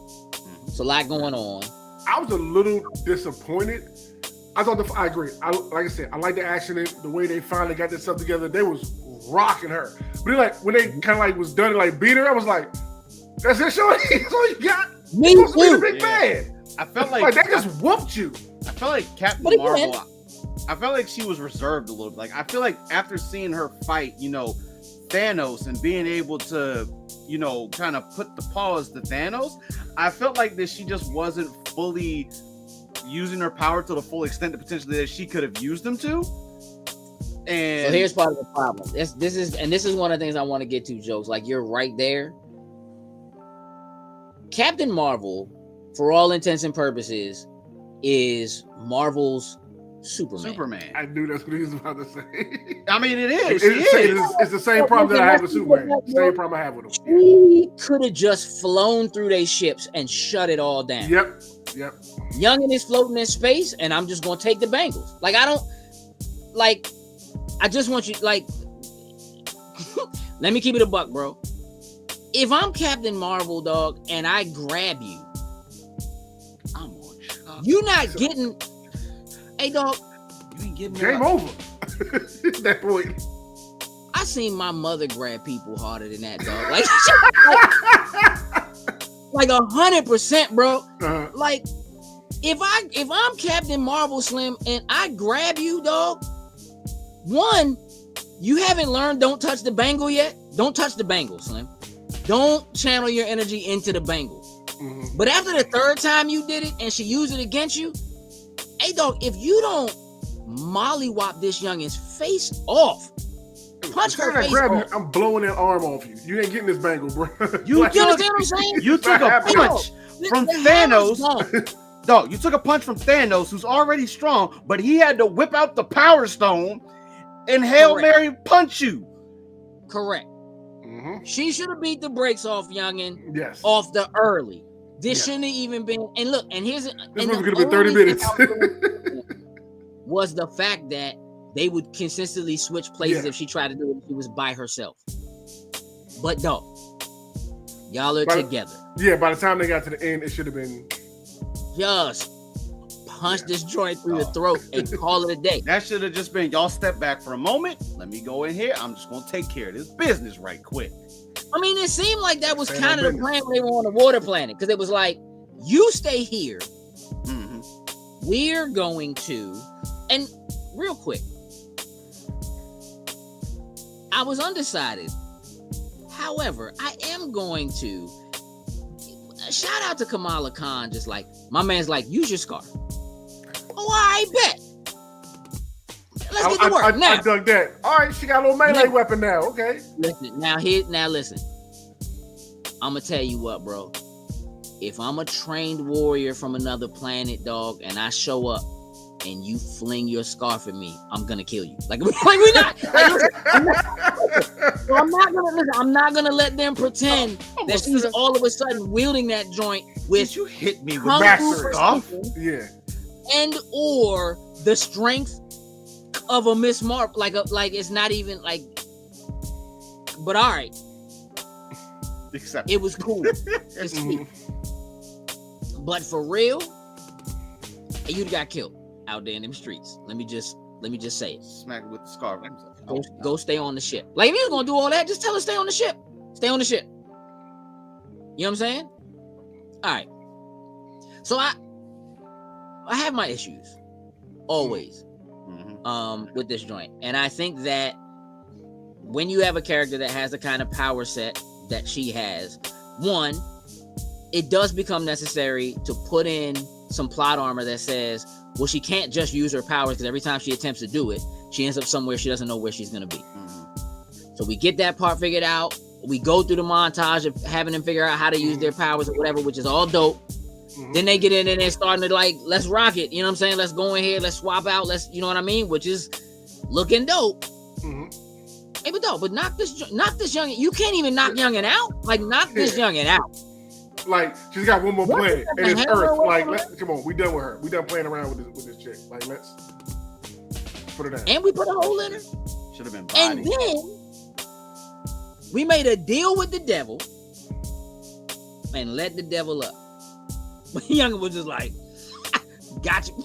It's a lot going on. I was a little disappointed. I agree. Like I said, I like the action, the way they finally got this stuff together. They was rocking her. But like when they kind of like was done and like beat her, I was like, that's it, shorty? That's all you got? Me too. Big bad. I felt like they just whooped you. I felt like Captain But Marvel. I felt like she was reserved a little bit. Like I feel like after seeing her fight, Thanos and being able to, kind of put the pause to Thanos, I felt like that she just wasn't fully using her power to the full extent, the potentially that she could have used them to. And so here's part of the problem. This is one of the things I want to get to, Jokes. Like you're right there. Captain Marvel, for all intents and purposes, is Marvel's Superman. I knew that's what he was about to say. I mean, it is. It's the same problem that I have with Superman. Same problem I have with him. He could have just flown through their ships and shut it all down. Yep. Youngin is floating in space, and I'm just gonna take the Bengals. Like I don't like. I just want you like. Let me keep it a buck, bro. If I'm Captain Marvel, dog, and I grab you, I'm on shock. You not getting. Hey, dog. You ain't getting game over. At that point. I seen my mother grab people harder than that, dog. Like 100%, bro. Uh-huh. Like, if I'm Captain Marvel, Slim, and I grab you, dog. One, you haven't learned don't touch the bangle yet. Don't touch the bangle, Slim. Don't channel your energy into the bangle. Mm-hmm. But after the third time you did it and she used it against you, hey, dog, if you don't mollywop this youngin's face off, punch her face off. I'm blowing that arm off you. You ain't getting this bangle, bro. You understand what I'm saying? You took a punch from Thanos. Dog, you took a punch from Thanos, who's already strong, but he had to whip out the Power Stone and Hail Mary punch you. Correct. Mm-hmm. She should have beat the brakes off youngin. Yes. Off the early. This shouldn't have even been. And look, and here's this movie could have been 30 minutes. Was the fact that they would consistently switch places if she tried to do it if she was by herself. But no, y'all are together. By the time they got to the end, it should have been just punch this joint through the throat and call it a day. That should have just been y'all step back for a moment. Let me go in here. I'm just gonna take care of this business right quick. I mean, it seemed like that was kind of the plan when they were on the water planet, because it was like, you stay here. Mm-hmm. We're going to, and real quick, I was undecided. However, I am going to shout out to Kamala Khan. Just like my man's like, use your scarf. Oh, I bet. Let's get to work now. I dug that. All right, she got a little melee weapon now. Okay. Listen, now listen. I'm gonna tell you what, bro. If I'm a trained warrior from another planet, dog, and I show up and you fling your scarf at me, I'm gonna kill you. Like we're not. I'm not gonna let them pretend that she's all of a sudden wielding that joint with. Did you hit me with master stuff? Yeah. And or the strength of a Miss Marvel, like it's not even like. But all right, except it was cool. It's sweet. But for real, you'd got killed out there in them streets. Let me just say it. Smack with the scarf. Go stay on the ship. Like if you was gonna do all that, just tell her stay on the ship. Stay on the ship. You know what I'm saying? All right. So I have my issues always with this joint, and I think that when you have a character that has the kind of power set that she has, one, it does become necessary to put in some plot armor that says, well, she can't just use her powers because every time she attempts to do it, she ends up somewhere she doesn't know where she's going to be. So we get that part figured out. We go through the montage of having them figure out how to use their powers or whatever, which is all dope. Then they get in and they're starting to like, let's rock it. You know what I'm saying? Let's go in here. Let's swap out. You know what I mean? Which is looking dope. Hey, but knock this youngin. You can't even knock youngin out. Like, knock this youngin out. Like, she's got one more planet, and it's Earth. Like, come on, we done with her. We done playing around with this chick. Like, let's put her down. And we put a hole in her. Should have been body. And then we made a deal with the devil and let the devil up. But youngin was just like, got you.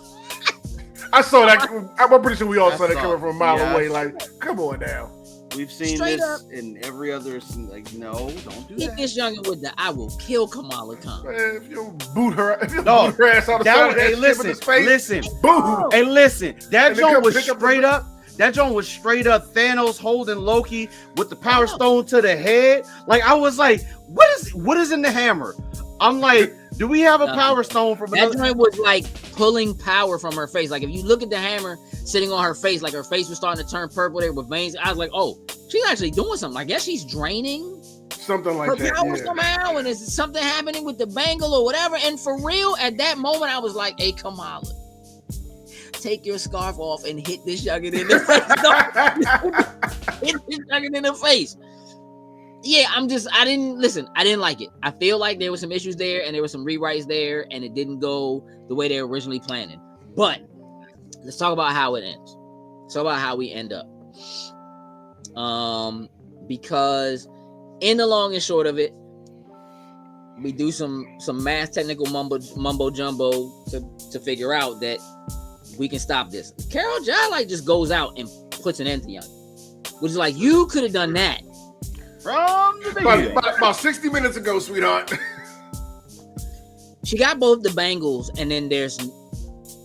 I saw that. I'm pretty sure we all saw that coming from a mile away. Like, come on now. We've seen Straight this up. in every other. Like, no, don't do Hit that. this youngin' with the "I will kill Kamala" comment. Man, if you boot her, if you No, boot her ass on the side of that shit with his face, listen. boom. Hey, listen. That And then joint come was pick up the- straight up. That joint was straight up Thanos holding Loki with the Power Stone to the head. Like, I was like, what is in the hammer? I'm like, do we have a Power Stone from That another? joint was like pulling power from her face. Like if you look at the hammer sitting on her face, like her face was starting to turn purple there with veins. I was like, oh, she's actually doing something. I guess she's draining Something like her that. power Yeah. somehow, and is something happening with the bangle or whatever. And for real, at that moment, I was like, hey, Kamala, take your scarf off and hit this youngin' in the face. Hit this youngin' in the face. Yeah, I didn't like it. I feel like there were some issues there and there were some rewrites there and it didn't go the way they were originally planning. But let's talk about how it ends. Let's talk about how we end up. Because in the long and short of it, we do some math technical mumbo jumbo to figure out that we can stop this. Carol Jai like just goes out and puts an end to Young, which is like, you could have done that From the beginning. About 60 minutes ago, sweetheart. She got both the bangles, and then there's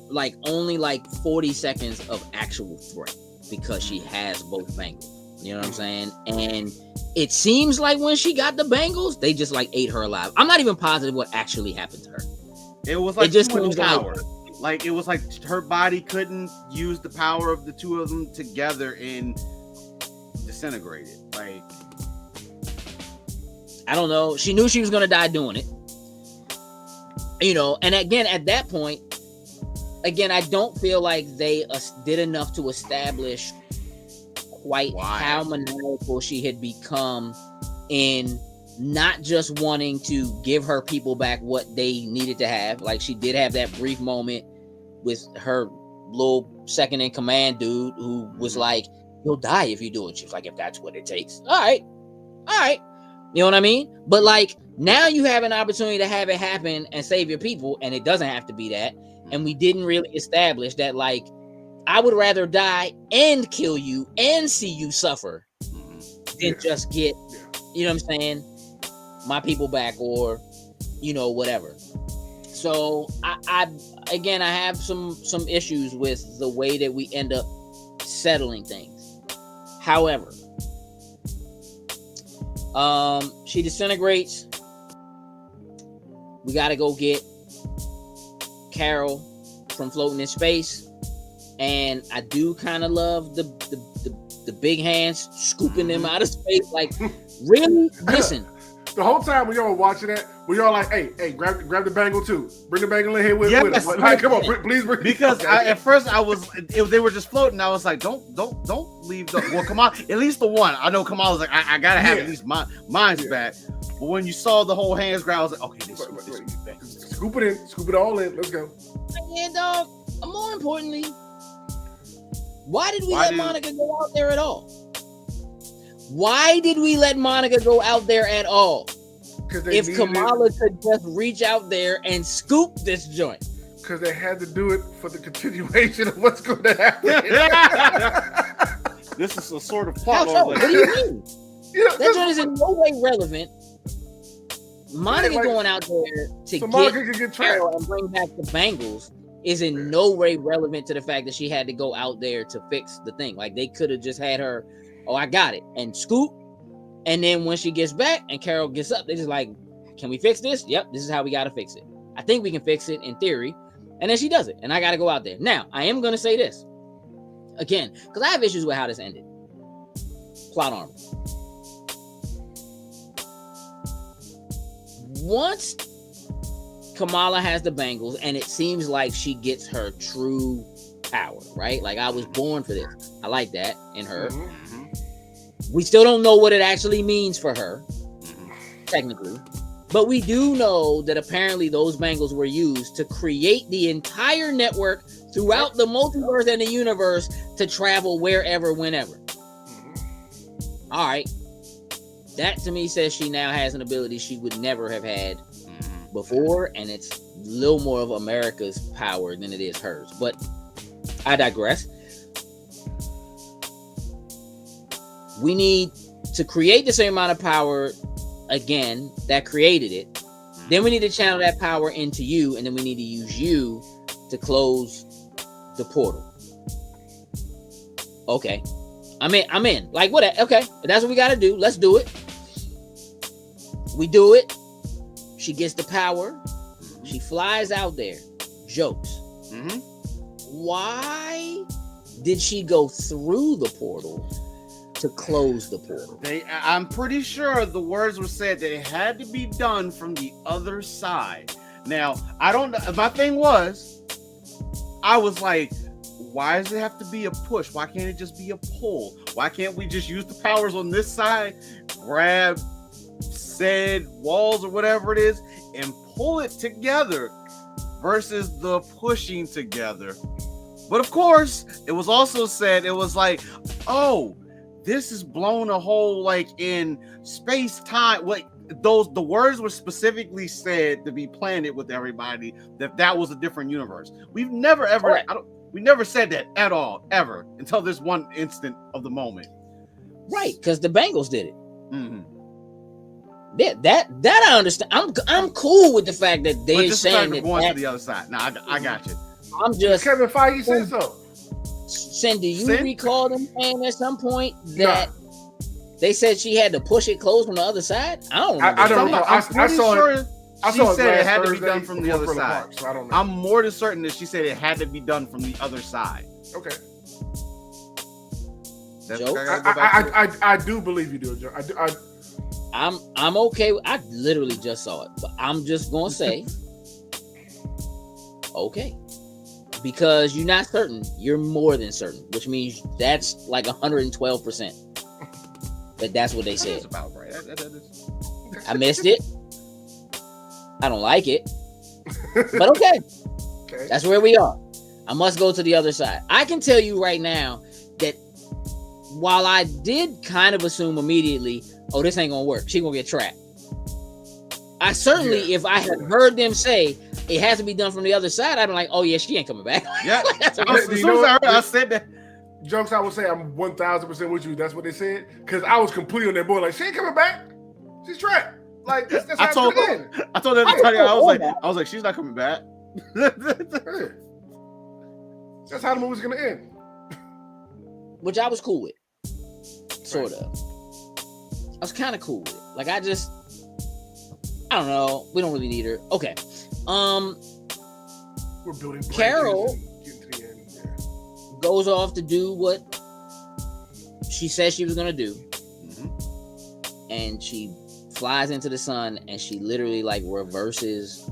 like only like 40 seconds of actual threat because she has both bangles. You know what I'm saying? And it seems like when she got the bangles, they just like ate her alive. I'm not even positive what actually happened to her. It was like It just too much seems like- power. Like, it was like her body couldn't use the power of the two of them together and disintegrated. Like, I don't know. She knew she was going to die doing it. You know, and again, at that point, I don't feel like they did enough to establish quite how maniacal she had become in not just wanting to give her people back what they needed to have. Like, she did have that brief moment with her little second in command dude who was like, you'll die if you do it. She was like, if that's what it takes. All right. You know what I mean? But like, now you have an opportunity to have it happen and save your people, and it doesn't have to be that. And we didn't really establish that, like, I would rather die and kill you and see you suffer than just get, you know what I'm saying, my people back, or, you know, whatever. So I have some issues with the way that we end up settling things. However, she disintegrates. We got to go get Carol from floating in space, and I do kind of love the big hands scooping them out of space. Like, really? Listen. The whole time when y'all were watching that, we all like, hey, grab the bangle too. Bring the bangle in here with us. Like, come on, please bring. Because okay. at first they were just floating. I was like, don't leave the. Well, come on, at least the one. I know Kamala's like, I gotta have at least mine's back. But when you saw the whole hands grab, I was like, okay, this scoop it in, scoop it all in. Let's go. Yeah, dog. More importantly, why did we let Monica go out there at all? Why did we let Monica go out there at all? If Kamala could just reach out there and scoop this joint. Because they had to do it for the continuation of what's going to happen. This is a sort of plot. What do you mean? That joint is in no way relevant. Monica going out there to get Carol and bring back the bangles is in no way relevant to the fact that she had to go out there to fix the thing. Like, they could have just had her, oh, I got it, and scoop. And then when she gets back and Carol gets up, they're just like, can we fix this? Yep, this is how we got to fix it. I think we can fix it in theory. And then she does it. And I got to go out there. Now, I am going to say this again, because I have issues with how this ended. Plot armor. Once Kamala has the bangles and it seems like she gets her true power, right? Like, I was born for this. I like that in her. We still don't know what it actually means for her, technically. But we do know that apparently those bangles were used to create the entire network throughout the multiverse and the universe to travel wherever, whenever. All right. That to me says she now has an ability she would never have had before, and it's a little more of America's power than it is hers. But I digress. we need to create the same amount of power again that created it. Then we need to channel that power into you, and then we need to use you to close the portal. Okay. I'm in. Like, what? Okay. That's what we got to do. Let's do it. We do it. She gets the power. She flies out there. Jokes. Mm-hmm. Why did she go through the portal to close the portal? I'm pretty sure the words were said that it had to be done from the other side. Now, I don't know. My thing was, I was like, why does it have to be a push? Why can't it just be a pull? Why can't we just use the powers on this side, grab said walls or whatever it is, and pull it together versus the pushing together? But of course, it was also said, it was like, oh, this is blown a hole like in space time. Like the words were specifically said to be planted with everybody that was a different universe. We've never ever, Correct. we never said that at all, ever, until this one instant of the moment. Right, because the Bengals did it. Mm-hmm. Yeah, that I understand. I'm cool with the fact that they're saying that going to the other side. Now I got you. I'm just Kevin Feige said so. Do you recall them saying at some point that they said she had to push it closed from the other side? I don't remember. I don't know. I saw it. She said it had to be Thursday done from the other side. Park, so I don't know. I'm more than certain that she said it had to be done from the other side. Okay. Joe? I do believe you do, Joe. I'm okay. I literally just saw it, but I'm just gonna say okay, because you're not certain. You're more than certain, which means that's like 112%. That's what they said. That's about right. I missed it. I don't like it, but okay. Okay. That's where we are. I must go to the other side. I can tell you right now that while I did kind of assume immediately, oh, this ain't gonna work, she gonna get trapped, I certainly, if I had heard them say it has to be done from the other side, I'd be like, oh yeah, she ain't coming back. Yeah. That's what As soon as I heard, I said that. Jokes, I would say I'm 1,000% with you. That's what they said, because I was completely on that board. Like, she ain't coming back. She's trapped. Like, that's how it's gonna end. I told her to tell you. I was like, she's not coming back. That's how the movie's gonna end. Which I was cool with, sort of. I was kind of cool with it. Like, I don't know. We don't really need her. Okay. We're building. Carol getting to the end. Yeah. goes off to do what she said she was gonna do, and she flies into the sun, and she literally like reverses.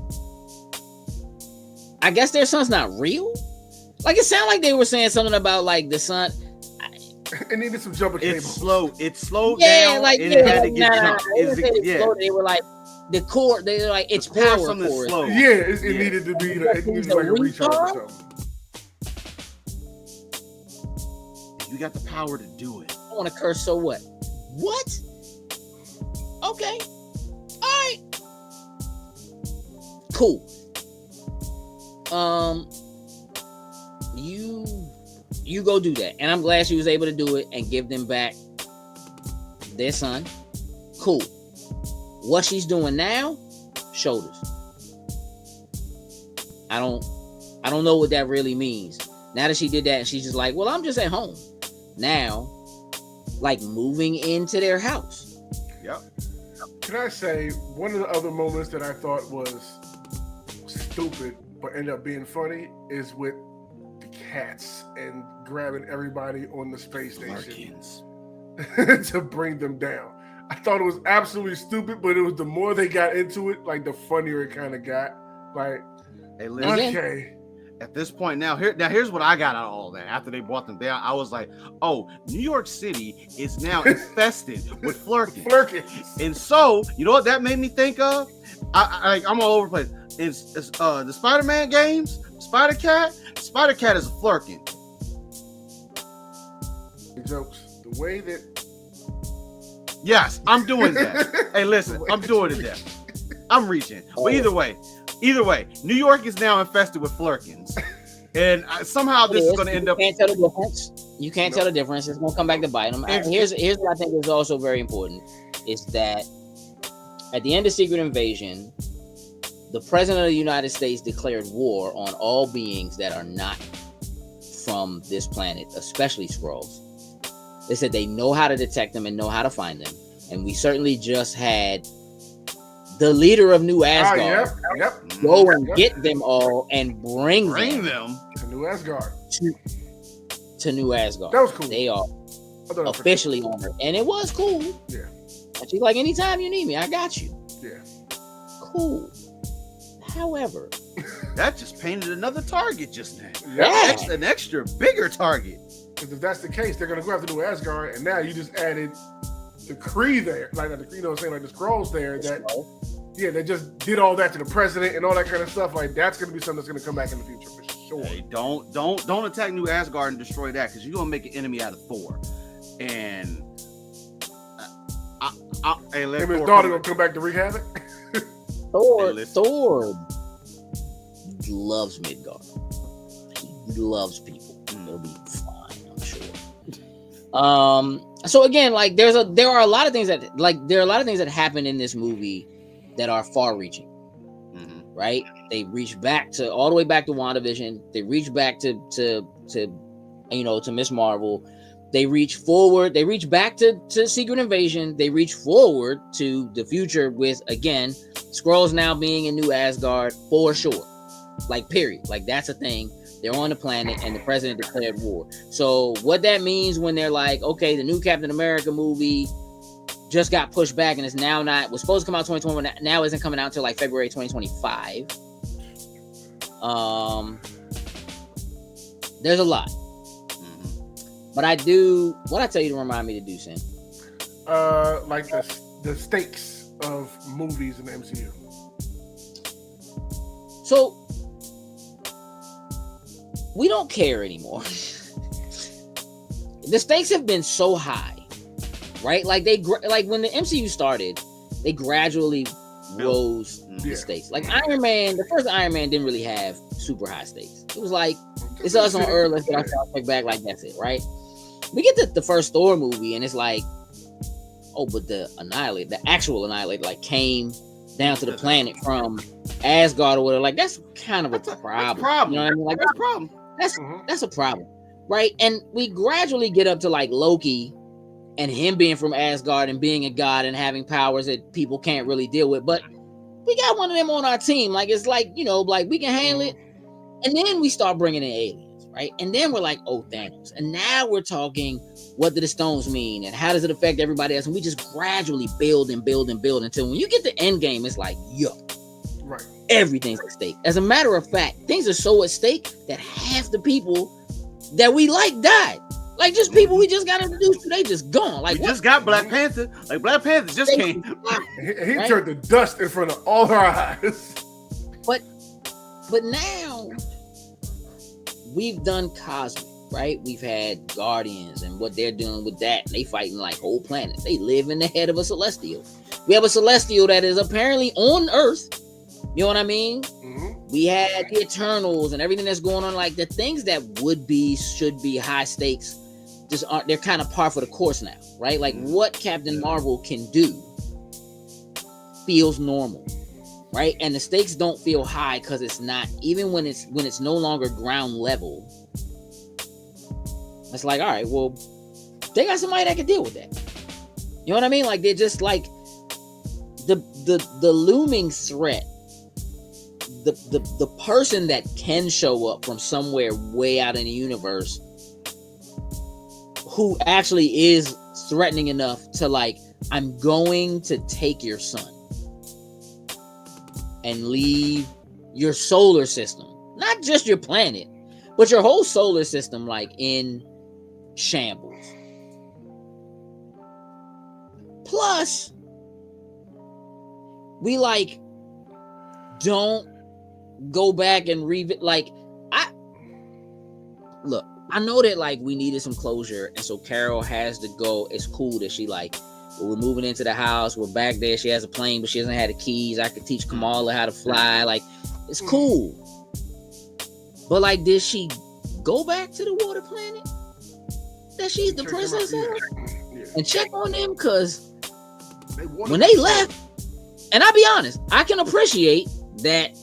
I guess their sun's not real. Like, it sounded like they were saying something about like the sun. It needed some jumping cable. It's slow. It slowed Yeah, down. like And it had to get jumped. They were like the core. They were like it's The core power something core. slow. Yeah, it needed to be. It needed like a recharge or something. You got the power to do it. I want to curse. So what? What? Okay. All right. Cool. You go do that, and I'm glad she was able to do it and give them back their son. Cool. What she's doing now, shoulders. I don't know what that really means. Now that she did that, and she's just like, well, I'm just at home now, like moving into their house. Yep. Can I say one of the other moments that I thought was stupid but ended up being funny is with the cats and grabbing everybody on the space station to bring them down. I thought it was absolutely stupid, but it was the more they got into it, like the funnier it kind of got. Like, Hey, listen, okay. at this point here's what I got out of all that. After they brought them down, I was like, oh, New York City is now infested with flurkins. And so, you know what that made me think of? I'm all over the place. It's the Spider-Man games, Spider-Cat is a flurkin. Jokes. The way that. Yes, I'm doing that. Hey, listen, I'm doing it there. I'm reaching. But either way, New York is now infested with flurkins. And somehow this is going to end up. You can't tell the difference. You can't tell the difference. It's gonna come back to bite them. Here's what I think is also very important: is that at the end of Secret Invasion, the president of the United States declared war on all beings that are not from this planet, especially Skrulls. They said they know how to detect them and know how to find them. And we certainly just had the leader of New Asgard go and get them all and bring them to New Asgard. To New Asgard. That was cool. They are officially on her. And it was cool. Yeah. And she's like, anytime you need me, I got you. Yeah. Cool. However, that just painted another target just now. Yeah. An extra bigger target. Because if that's the case, they're gonna go after New Asgard, and now you just added the Kree there, like the Skrulls there. They just did all that to the president and all that kind of stuff. Like that's gonna be something that's gonna come back in the future for sure. Hey, don't attack New Asgard and destroy that, because you're gonna make an enemy out of Thor. And him and his daughter gonna come back to wreak havoc. Thor loves Midgard. He loves people. It'll be fine, I'm sure. So again, like there are a lot of things that happen in this movie that are far-reaching. Mm-hmm. Right? They reach back to all the way back to WandaVision. They reach back to Miss Marvel. They reach forward. They reach back to Secret Invasion. They reach forward to the future with, again, Skrulls now being in New Asgard for sure. Like, period. Like, that's a thing. They're on the planet and the president declared war. So what that means when they're like, okay, the new Captain America movie just got pushed back and it's now was supposed to come out 2020, now isn't coming out until like February 2025. There's a lot. But what I tell you to remind me to do, Sin? Like the stakes of movies in the MCU. So we don't care anymore. The stakes have been so high, right? Like when the MCU started, they gradually rose the stakes. Like Iron Man, the first Iron Man didn't really have super high stakes. It was like, it's us on Earth, let's get ourselves picked back, like that's it, right? We get to the first Thor movie and it's like, oh, but the actual Annihilator, like came down to the planet from Asgard or whatever. Like that's kind of a problem. You know what I mean? Like that's a problem. That's a problem, right? And we gradually get up to like Loki and him being from Asgard and being a god and having powers that people can't really deal with. But we got one of them on our team. Like it's like, like we can handle it. And then we start bringing in aliens, right? And then we're like, oh, Thanos. And now we're talking, what do the stones mean? And how does it affect everybody else? And we just gradually build and build and build until when you get to Endgame, it's like, right. Everything's at stake. As a matter of fact, things are so at stake that half the people that we like died. Like just people we just got introduced to, they just gone. Like we just got Black Panther. Like Black Panther just came. He right? turned to dust in front of all our eyes. But now we've done cosmic, right? We've had Guardians and what they're doing with that. They fighting like whole planets. They live in the head of a Celestial. We have a Celestial that is apparently on Earth. You know what I mean? Mm-hmm. We had the Eternals and everything that's going on. Like the things that should be high stakes, just aren't. They're kind of par for the course now, right? Like what Captain Marvel can do feels normal, right? And the stakes don't feel high because it's not. Even when it's no longer ground level, it's like, all right, well, they got somebody that can deal with that. You know what I mean? Like they're just like the looming threat. The person that can show up from somewhere way out in the universe who actually is threatening enough to like, I'm going to take your son and leave your solar system, not just your planet, but your whole solar system like in shambles. Plus, we like don't go back and I know that like we needed some closure, and so Carol has to go. It's cool that she like, well, we're moving into the house, we're back there, she has a plane but she doesn't have the keys. I could teach Kamala how to fly. Like it's cool, but like did she go back to the water planet? that she's the princess of? Yeah. And check on them, because When when they left, and I'll be honest, I can appreciate that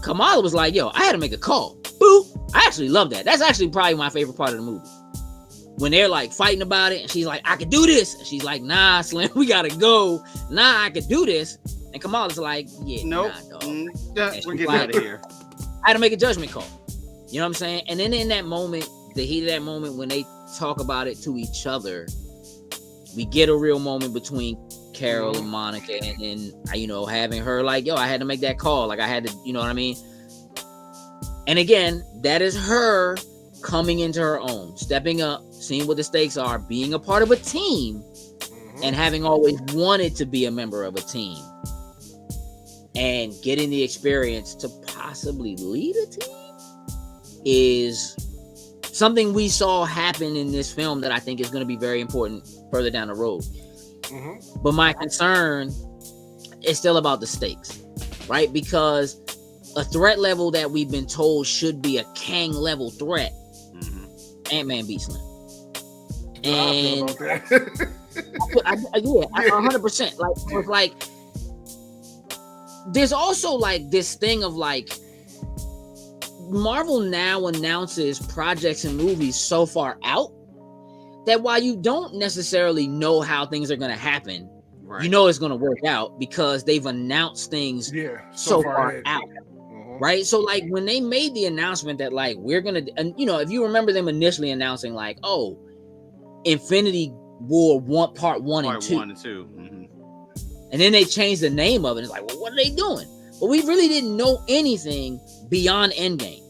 Kamala was like, yo, I had to make a call. Boop. I actually love that. That's actually probably my favorite part of the movie. When they're like fighting about it, and she's like, I could do this. And she's like, nah, Slim, we gotta go. Nah, I could do this. And Kamala's like, yeah, Nope. nah, dog. We're getting out of here. I had to make a judgment call. You know what I'm saying? And then in that moment, the heat of that moment, when they talk about it to each other, we get a real moment between Carol and Monica, and then, you know, having her like, yo, I had to make that call. Like, I had to, you know what I mean? And again, that is her coming into her own, stepping up, seeing what the stakes are, being a part of a team, and having always wanted to be a member of a team, and getting the experience to possibly lead a team is something we saw happen in this film that I think is going to be very important further down the road. But my concern is still about the stakes, right? Because a threat level that we've been told should be a Kang level threat, Ant-Man beats Slim. And I 100%. Like, it's like, there's also like this thing of like, Marvel now announces projects and movies so far out that while you don't necessarily know how things are going to happen, you know it's going to work out because they've announced things so far out. Right? So like when they made the announcement that like we're going to, and you know, if you remember them initially announcing like, oh, Infinity War part 1 and 2. And then they changed the name of it. It's like, well, what are they doing? But we really didn't know anything beyond Endgame.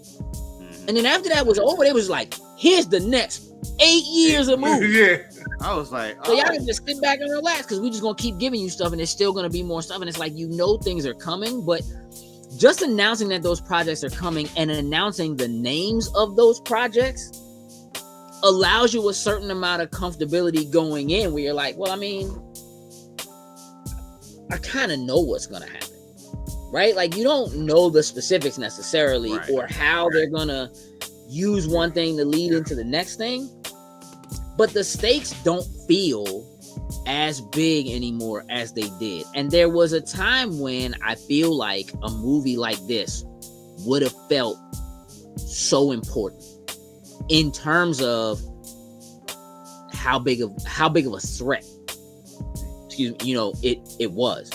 And then after that was over, they was like, here's the next 8 years of movies. I was like, so y'all can just sit back and relax, because we just gonna keep giving you stuff, and there's still gonna be more stuff. And it's like, you know, things are coming, but just announcing that those projects are coming and announcing the names of those projects allows you a certain amount of comfortability going in, where you're like, well, I mean, I kind of know what's gonna happen. Right? Like, you don't know the specifics necessarily, or how they're gonna use one thing to lead into the next thing, but the stakes don't feel as big anymore as they did. And there was a time when I feel like a movie like this would have felt so important in terms of how big of a threat, you know, it was.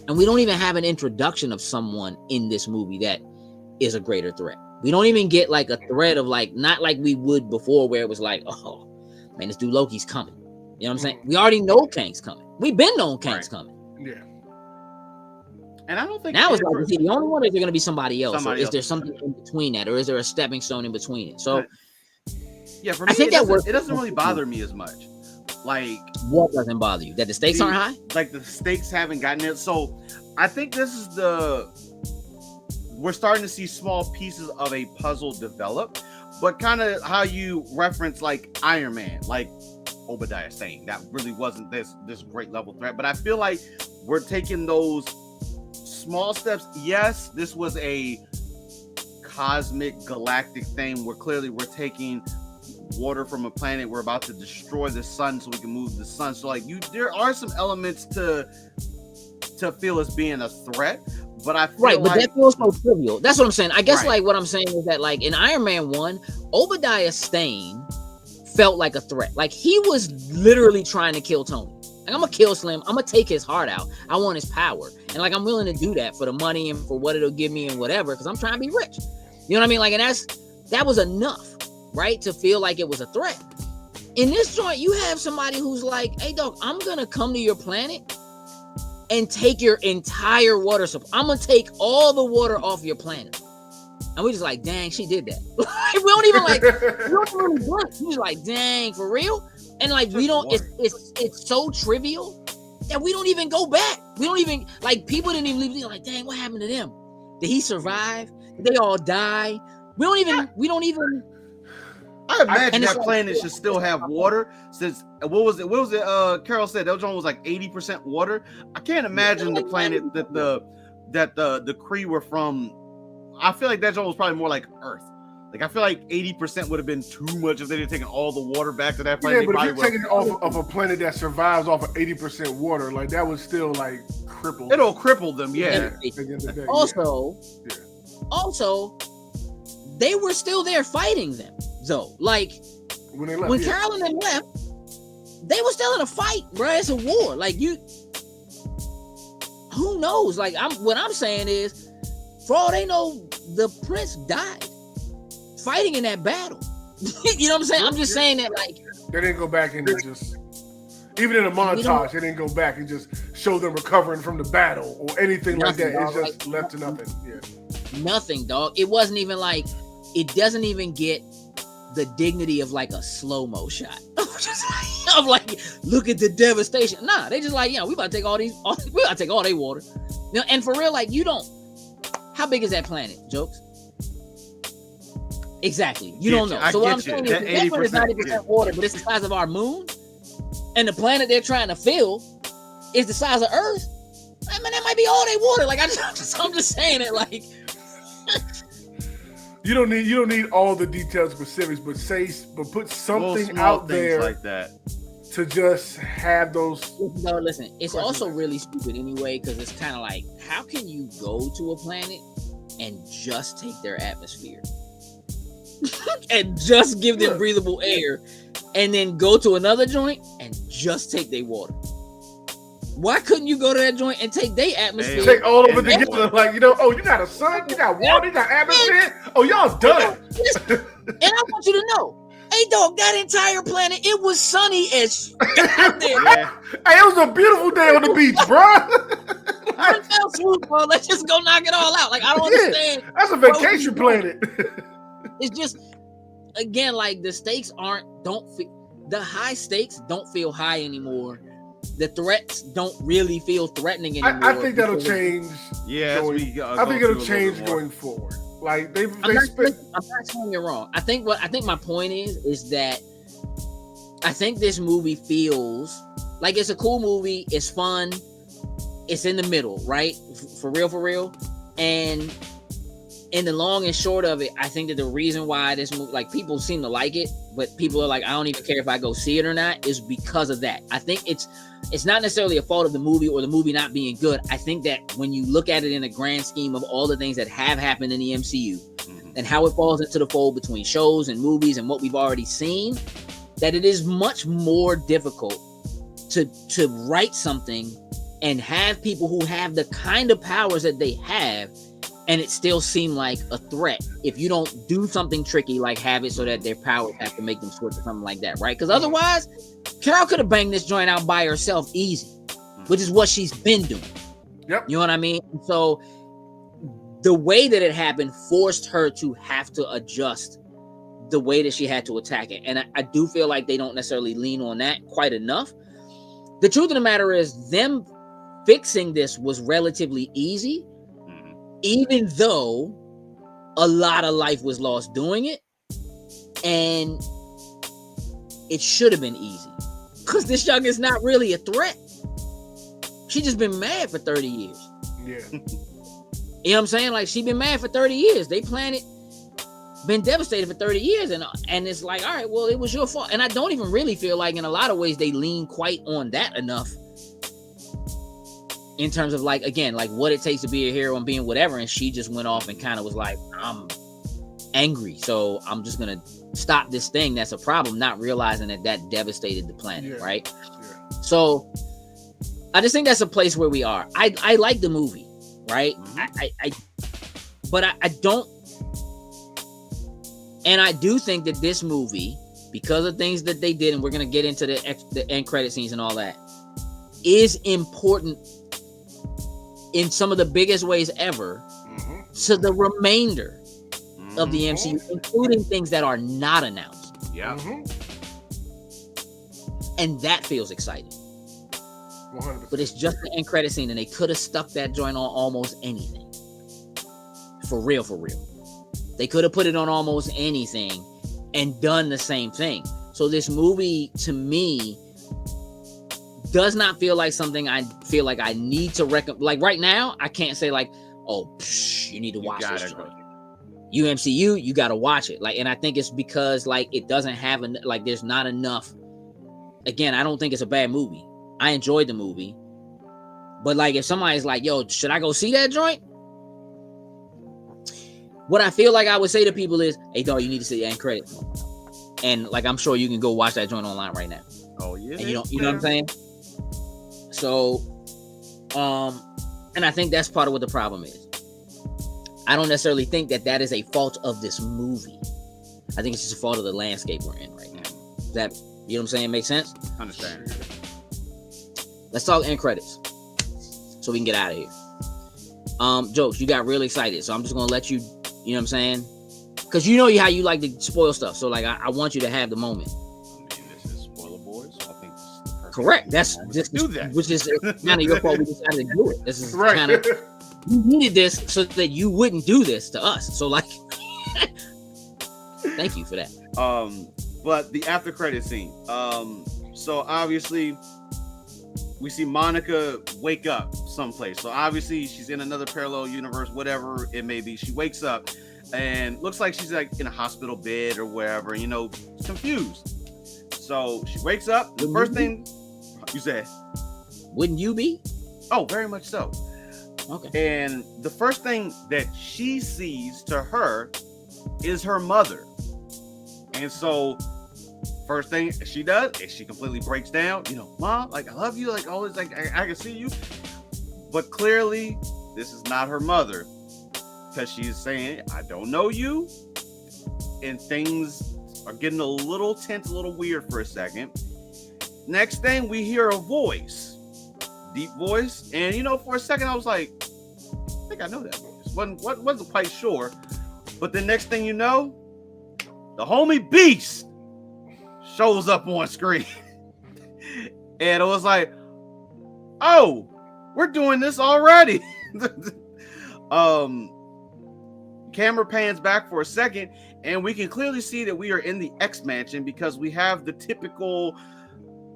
And we don't even have an introduction of someone in this movie that is a greater threat. We don't even get like a threat of like, not like we would before, where it was like, oh man, this dude Loki's coming. You know what I'm saying? We already know Kang's coming. We've been knowing Kang's coming. Yeah. And I don't think now it's like, is he the only one, or is there going to be somebody else? Or is there something in between that? Or is there a stepping stone in between it? So yeah, for me, it doesn't really bother me as much. Like, what doesn't bother you? That the stakes aren't high? Like, the stakes haven't gotten it. So I think this is we're starting to see small pieces of a puzzle develop, but kind of how you reference like Iron Man, like Obadiah Stane, that really wasn't this great level threat. But I feel like we're taking those small steps. Yes, this was a cosmic galactic thing where clearly we're taking water from a planet, we're about to destroy the sun so we can move the sun. So like, there are some elements to feel as being a threat, but I feel but that feels so trivial. That's what I'm saying. I guess like what I'm saying is that like in Iron Man 1, Obadiah Stane felt like a threat. Like, he was literally trying to kill Tony. Like, I'm gonna kill Slim, I'm gonna take his heart out, I want his power, and like I'm willing to do that for the money and for what it'll give me and whatever, because I'm trying to be rich. You know what I mean? Like, and that was enough, right, to feel like it was a threat. In this joint, you have somebody who's like, hey dog, I'm gonna come to your planet and take your entire water supply. I'm gonna take all the water off your planet. And we just like, dang, she did that. we don't even really blink. We just like, dang, for real? And like, we don't, it's so trivial that we don't even go back. We don't even, like, people didn't even leave. Like, dang, what happened to them? Did he survive? Did they all die? We don't even. I imagine that planet should still have water, since what was it? Carol said that one was like 80% water. I can't imagine the planet that the Kree were from. I feel like that one was probably more like Earth. Like, I feel like 80% would have been too much if they had taken all the water back to that Yeah, planet. but if you're taking it off of a planet that survives off of 80% water, like that would still like cripple. It'll cripple them, yeah. At the end of the day, Also, they were still there fighting them, though. Like, when they left, when Carol and them left, they were still in a fight, bro. It's a war. Like, who knows? Like, what I'm saying is, for all they know, the prince died fighting in that battle. You know what I'm saying? I'm just saying that, like, they didn't go back and just, even in a montage, they didn't go back and just show them recovering from the battle or anything like that. It's just left to nothing. Yeah, nothing, dog. It wasn't even like, it doesn't even get the dignity of like a slow-mo shot. I'm like, look at the devastation. Nah, they just like, we about to take we about to take all their water. And for real, like, how big is that planet, Jokes? Exactly. You don't know. So what I'm saying is, that one is 90% water, but it's the size of our moon, and the planet they're trying to fill is the size of Earth. I mean, that might be all they water. Like, I'm just saying it. Like, you don't need all the details, specifics, but put something out there like that to just have those. No, listen. It's also really stupid anyway, because it's kind of like, how can you go to a planet and just take their atmosphere? And just give them breathable air, and then go to another joint and just take their water. Why couldn't you go to that joint and take their atmosphere? Take all of it together, like, you got a sun, you got water, you got atmosphere. Oh, y'all done. And I want you to know, hey, dog, that entire planet, it was sunny as out there. Hey, it was a beautiful day on the beach, bro. Let's just go knock it all out. Like, I don't understand. That's a vacation planet. It's just, again, like, the stakes the high stakes don't feel high anymore. The threats don't really feel threatening anymore. I think that'll change. Yeah, I think it'll change going forward. Like, I'm not saying you're wrong. I think my point is that I think this movie feels like it's a cool movie. It's fun. It's in the middle, right? For real. And in the long and short of it, I think that the reason why this movie, like, people seem to like it, but people are like, I don't even care if I go see it or not, is because of that. I think it's not necessarily a fault of the movie or the movie not being good. I think that when you look at it in the grand scheme of all the things that have happened in the MCU and how it falls into the fold between shows and movies and what we've already seen, that it is much more difficult to write something and have people who have the kind of powers that they have, and it still seem like a threat if you don't do something tricky, like have it so that their powers have to make them switch or something like that, right? Because otherwise, Carol could have banged this joint out by herself easy, which is what she's been doing. Yep. You know what I mean? So the way that it happened forced her to have to adjust the way that she had to attack it. And I do feel like they don't necessarily lean on that quite enough. The truth of the matter is, them fixing this was relatively easy, even though a lot of life was lost doing it, and it should have been easy because this young is not really a threat. She just been mad for 30 years. Yeah. You know what I'm saying? Like, she been mad for 30 years. They planet been devastated for 30 years, and it's like, all right, well, it was your fault. And I don't even really feel like in a lot of ways they lean quite on that enough, in terms of, like, again, like what it takes to be a hero and being whatever. And she just went off and kind of was like, I'm angry, so I'm just gonna stop this thing that's a problem, not realizing that devastated the planet, right? Yeah. So I just think that's a place where we are. I like the movie, right? But I don't, and I do think that this movie, because of things that they did, and we're gonna get into the end credit scenes and all that, is important in some of the biggest ways ever to the remainder of the MCU, including things that are not announced. Yeah. And that feels exciting. 100%. But it's just the end credit scene, and they could have stuck that joint on almost anything. For real. They could have put it on almost anything and done the same thing. So this movie, to me, does not feel like something I feel like I need to recommend. Like, right now, I can't say like, oh, you need to watch this joint. UMCU, you got to watch it. Like, and I think it's because like it doesn't have like there's not enough. Again, I don't think it's a bad movie. I enjoyed the movie, but like if somebody's like, "Yo, should I go see that joint?" What I feel like I would say to people is, "Hey, dog, you need to see the end credits." And like I'm sure you can go watch that joint online right now. Oh yeah, And you know what I'm saying? So, and I think that's part of what the problem is. I don't necessarily think that is a fault of this movie. I think it's just a fault of the landscape we're in right now. That, you know what I'm saying, makes sense? Understand. Let's talk end credits so we can get out of here. Jokes, you got real excited, so I'm just gonna let you, you know what I'm saying? Because you know how you like to spoil stuff, so like I want you to have the moment. I mean, this is spoiler boys. I think this is the perfect Correct. That's just do that. Which is kind of your fault. We decided to do it. This is Right. kind of you needed this so that you wouldn't do this to us. So like, thank you for that. But the after credit scene. So obviously we see Monica wake up someplace. So obviously she's in another parallel universe, whatever it may be. She wakes up and looks like she's like in a hospital bed or wherever, you know, confused. So she wakes up. The first thing you said, wouldn't you be? Oh, very much so. Okay. And the first thing that she sees to her is her mother. And so first thing she does is she completely breaks down, you know, Mom, like I love you, like always, like I can see you. But clearly this is not her mother, because she's saying, I don't know you. And things are getting a little tense, a little weird for a second. Next thing, we hear a voice, deep voice. And, you know, for a second, I was like, I think I know that voice. Wasn't quite sure. But the next thing you know, the homie Beast shows up on screen. And it was like, oh, we're doing this already. Camera pans back for a second, and we can clearly see that we are in the X Mansion, because we have the typical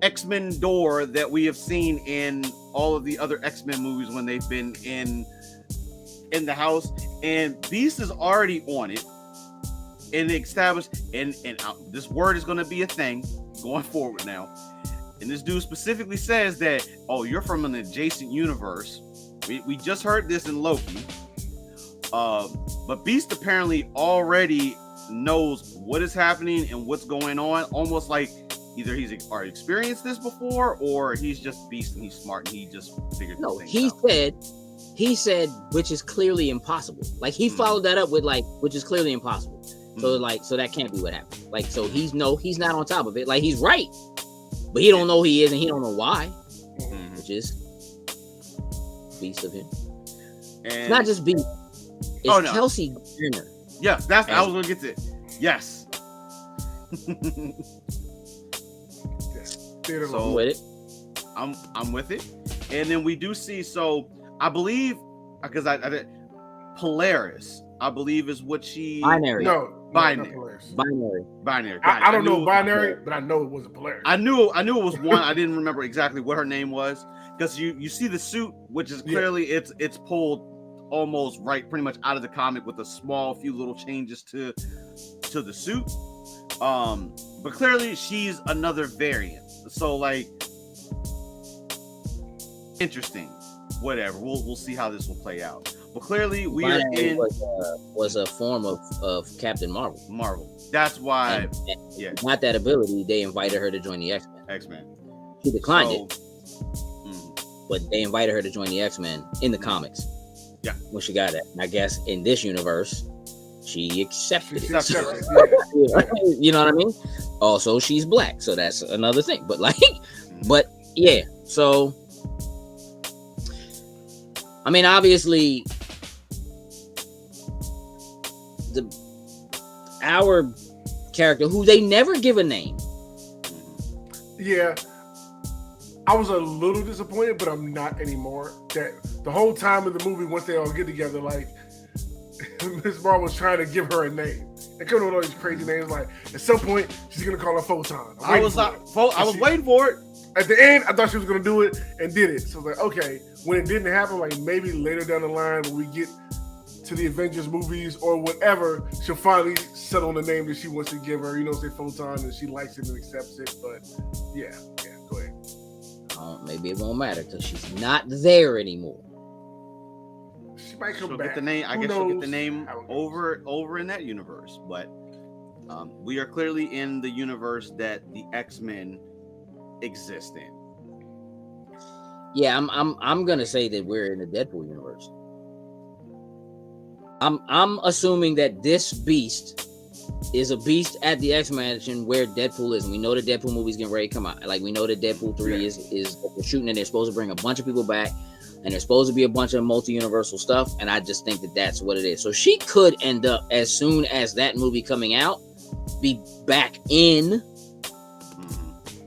X-Men door that we have seen in all of the other X-Men movies when they've been in the house, and Beast is already on it and established, and this word is going to be a thing going forward now. And this dude specifically says that, oh, you're from an adjacent universe. We just heard this in Loki. But Beast apparently already knows what is happening and what's going on, almost like either he's already experienced this before, or he's just Beast and he's smart and he just figured no, things he out. He said, which is clearly impossible. Like he followed that up with like, which is clearly impossible. So like, so that can't be what happened. Like, so he's not on top of it. Like he's right, but he don't know he is, and he don't know why, which is Beast of him. And It's not just Beast. It's Kelsey Grammer. Yeah, that's I was gonna get to it. Yes. So I'm with it. I'm with it. And then we do see, so I believe, because I did Polaris, I believe is what she binary. No, binary. Binary. I don't know binary, but I know it was a Polaris. I knew it was one. I didn't remember exactly what her name was, because you see the suit, which is clearly it's pulled almost right pretty much out of the comic with a small few little changes to the suit. But clearly she's another variant. So like, interesting. Whatever. We'll see how this will play out. But clearly we are in was a form of Captain Marvel. That's why not that ability, they invited her to join the X-Men. She declined it. But they invited her to join the X-Men in the comics. Yeah. When she got it. And I guess in this universe, she accepted it. You know what I mean? Also, she's black, so that's another thing. But like, but yeah. So, I mean, obviously, our character, who they never give a name. Yeah. I was a little disappointed, but I'm not anymore. That the whole time of the movie, once they all get together, like Miss Marvel was trying to give her a name. They come up with all these crazy names. Like at some point, she's gonna call her Photon. I was waiting for it. At the end, I thought she was gonna do it and did it. So I was like, okay. When it didn't happen, like maybe later down the line when we get to the Avengers movies or whatever, she'll finally settle on the name that she wants to give her. Say Photon, and she likes it and accepts it. But yeah, go ahead. Maybe it won't matter because she's not there anymore. She might come She'll back. get the name. I Who guess she'll get knows? the name over in that universe. But we are clearly in the universe that the X-Men exist in. Yeah, I'm gonna say that we're in the Deadpool universe. I'm assuming that this beast is a beast at the X Mansion where Deadpool is. And we know the Deadpool movie's getting ready to come out. Like we know that Deadpool 3 is they're shooting and they're supposed to bring a bunch of people back and there's supposed to be a bunch of multi-universal stuff. And I just think that that's what it is. So she could end up, as soon as that movie coming out, be back in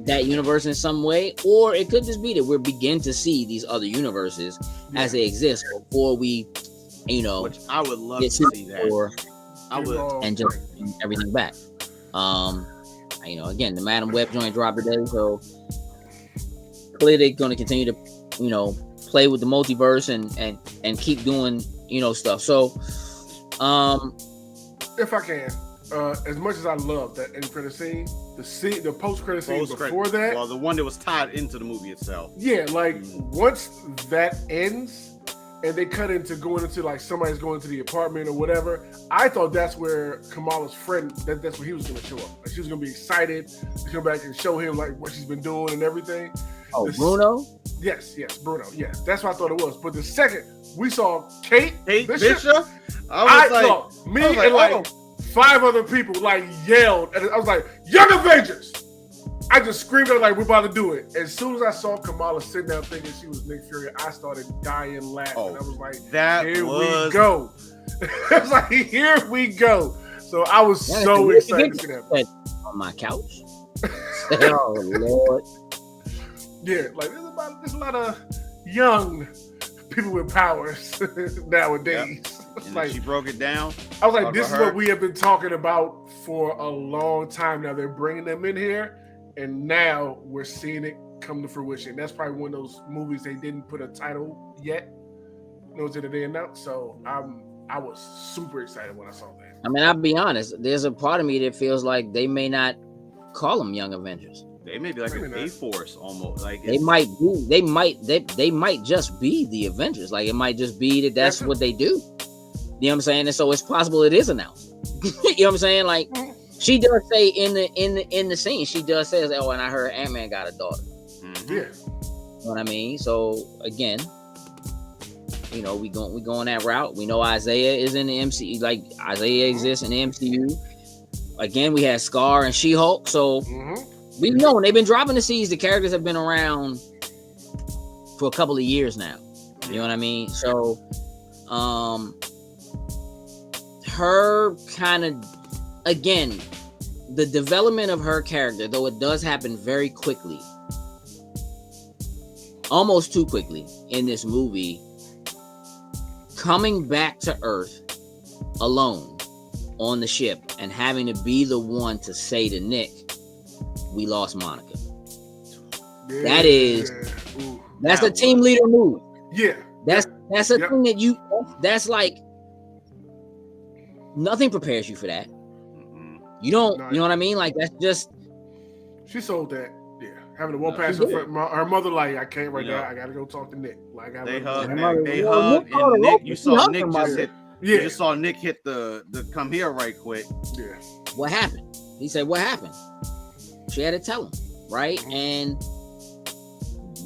that universe in some way, or it could just be that we're begin to see these other universes as they exist before we, Which I would love to see that. I would, and just bring everything back. Again, the Madam Web joint dropped today, so clearly they're going to continue to, play with the multiverse and keep doing, stuff. So, if I can. As much as I love that end credit scene, the post credit scene before that. Well, the one that was tied into the movie itself. Yeah, like once that ends and they cut into going into like somebody's going to the apartment or whatever, I thought that's where Kamala's friend, that's where he was going to show up. Like she was going to be excited to come back and show him like what she's been doing and everything. Oh, Bruno? Yes, Bruno. Yeah, that's what I thought it was. But the second we saw Kate Bishop, I was like, 5 other people like yelled, and I was like, "Young Avengers!" I just screamed out like, "We're about to do it!" As soon as I saw Kamala sitting there thinking she was Nick Fury, I started dying laughing. I was like, "Here we go!" I was like, "Here we go!" So I was so excited to see that on my couch. Oh Lord! Yeah, like there's a lot of young people with powers nowadays. Yep. And like, she broke it down. I was like, this is what we have been talking about for a long time now. They're bringing them in here, and now we're seeing it come to fruition. That's probably one of those movies they didn't put a title yet. That they announced. So I was super excited when I saw that. I mean, I'll be honest. There's a part of me that feels like they may not call them Young Avengers. They may be like an A-Force almost. Like they might just be the Avengers. Like it might just be that's what they do. You know what I'm saying? And so it's possible it is announced. You know what I'm saying? Like she does say in the scene, she does say, "Oh, and I heard Ant-Man got a daughter." Mm-hmm. Yeah. You know what I mean? So again, we going that route. We know Isaiah is in the MCU. Like Isaiah exists in the MCU. Again, we had Scar and She-Hulk. So we know they've been dropping the seeds. The characters have been around for a couple of years now. You know what I mean? So, her kind of, again, the development of her character, though it does happen very quickly, almost too quickly in this movie, coming back to Earth alone on the ship and having to be the one to say to Nick, "We lost Monica." Yeah. That's a team leader move. Yeah. That's a thing that that's like, nothing prepares you for that. You don't, you know what I mean? Like that's just. She sold that. Yeah, having to walk past her mother like, "I can't right now. I gotta go talk to Nick." Like they hug, and Nick. You saw Nick just hit. Yeah, you just saw Nick hit the come here right quick. Yeah. What happened? He said, "What happened?" She had to tell him, right? And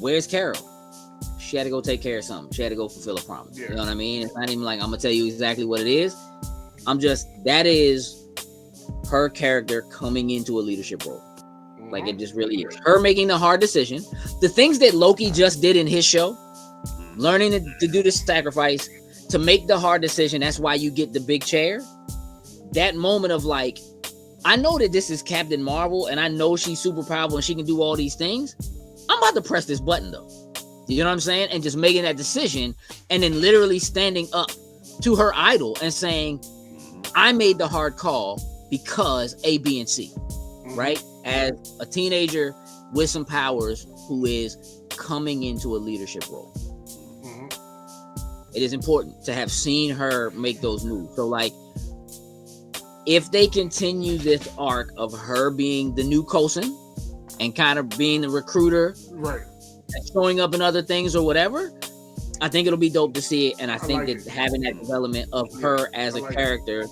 where's Carol? She had to go take care of something. She had to go fulfill a promise. Yeah. You know what I mean? It's not even like I'm gonna tell you exactly what it is. That is her character coming into a leadership role. Like it just really is. Her making the hard decision. The things that Loki just did in his show, learning to do the sacrifice, to make the hard decision. That's why you get the big chair. That moment of like, I know that this is Captain Marvel and I know she's super powerful and she can do all these things. I'm about to press this button though. You know what I'm saying? And just making that decision and then literally standing up to her idol and saying, I made the hard call because A, B, and C, right? As a teenager with some powers who is coming into a leadership role. It is important to have seen her make those moves. So like, if they continue this arc of her being the new Coulson and kind of being the recruiter, right, and showing up in other things or whatever, I think it'll be dope to see it. And I think like that it. having that development of her as a like character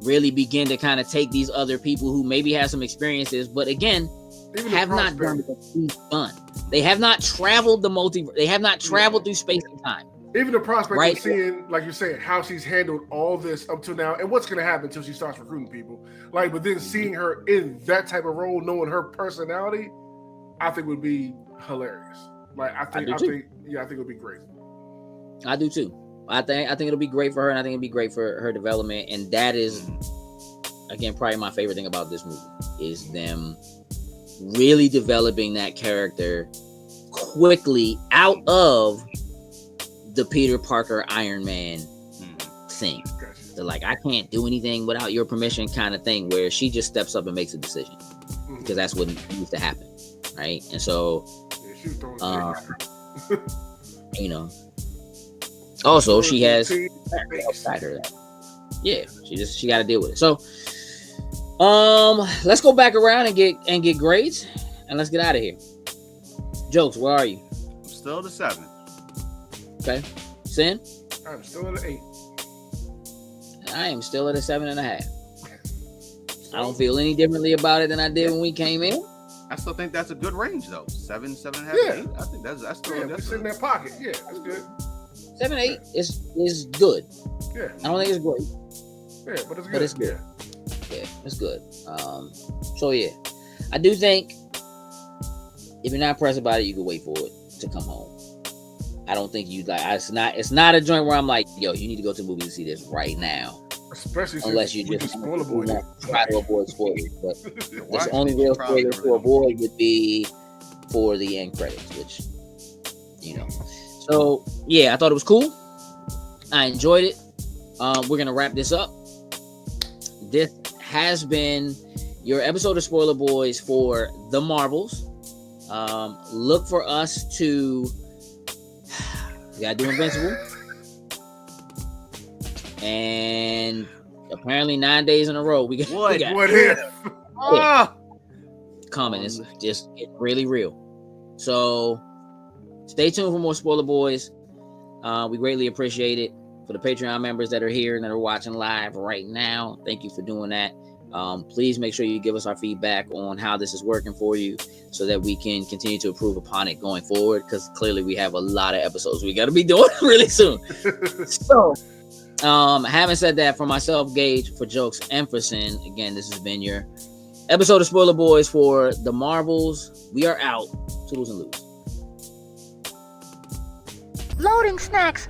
really begin to kind of take these other people who maybe have some experiences, but again, Even have not done what she's done. They have not traveled the multiverse. They have not traveled through space and time. Even the prospect Right. of seeing, like you're saying, how she's handled all this up to now and what's going to happen until she starts recruiting people. Like, but then seeing her in that type of role, knowing her personality, I think would be hilarious. Like, I think it would be great. I do too. I think it'll be great for her, and I think it'll be great for her development. And that is, again, probably my favorite thing about this movie is them really developing that character quickly out of the Peter Parker Iron Man thing. They're like, I can't do anything without your permission kind of thing, where she just steps up and makes a decision because that's what needs to happen, right? And so, you know, also she has outside her. Yeah, she got to deal with it. So, let's go back around and get grades, and let's get out of here. Jokes, where are you? I'm still the 7. Okay. Sin? I'm still at an 8. I am still at a 7.5. I don't feel any differently about it than I did when we came in. I still think that's a good range though. 7, 7.5, Yeah. 8. I think that's still It's in that pocket. Yeah, that's good. 7-8 is good. Yeah. I don't think it's great. Yeah, but it's good. But it's good. Yeah, it's good. So yeah, I do think if you're not pressed about it, you can wait for it to come home. I don't think you like. It's not a joint where I'm like, yo, you need to go to the movie to see this right now. Especially unless you we just spoil avoid it. try to avoid spoilers. But the only real spoiler to avoid would be for the end credits, which, you know. So yeah, I thought it was cool. I enjoyed it. We're gonna wrap this up. This has been your episode of Spoiler Boys for The Marvels. Look for us to. We gotta do Invincible. And apparently 9 days in a row we got what if? Coming. It's just really real. So stay tuned for more Spoiler Boys. We greatly appreciate it. For the Patreon members that are here and that are watching live right now, thank you for doing that. Please make sure you give us our feedback on how this is working for you so that we can continue to improve upon it going forward, because clearly we have a lot of episodes we got to be doing really soon. So having said that, for myself, Gage, for Jokes, and for Sin, again, this has been your episode of Spoiler Boys for The Marvels. We are out. Toodles and loose. Loading snacks.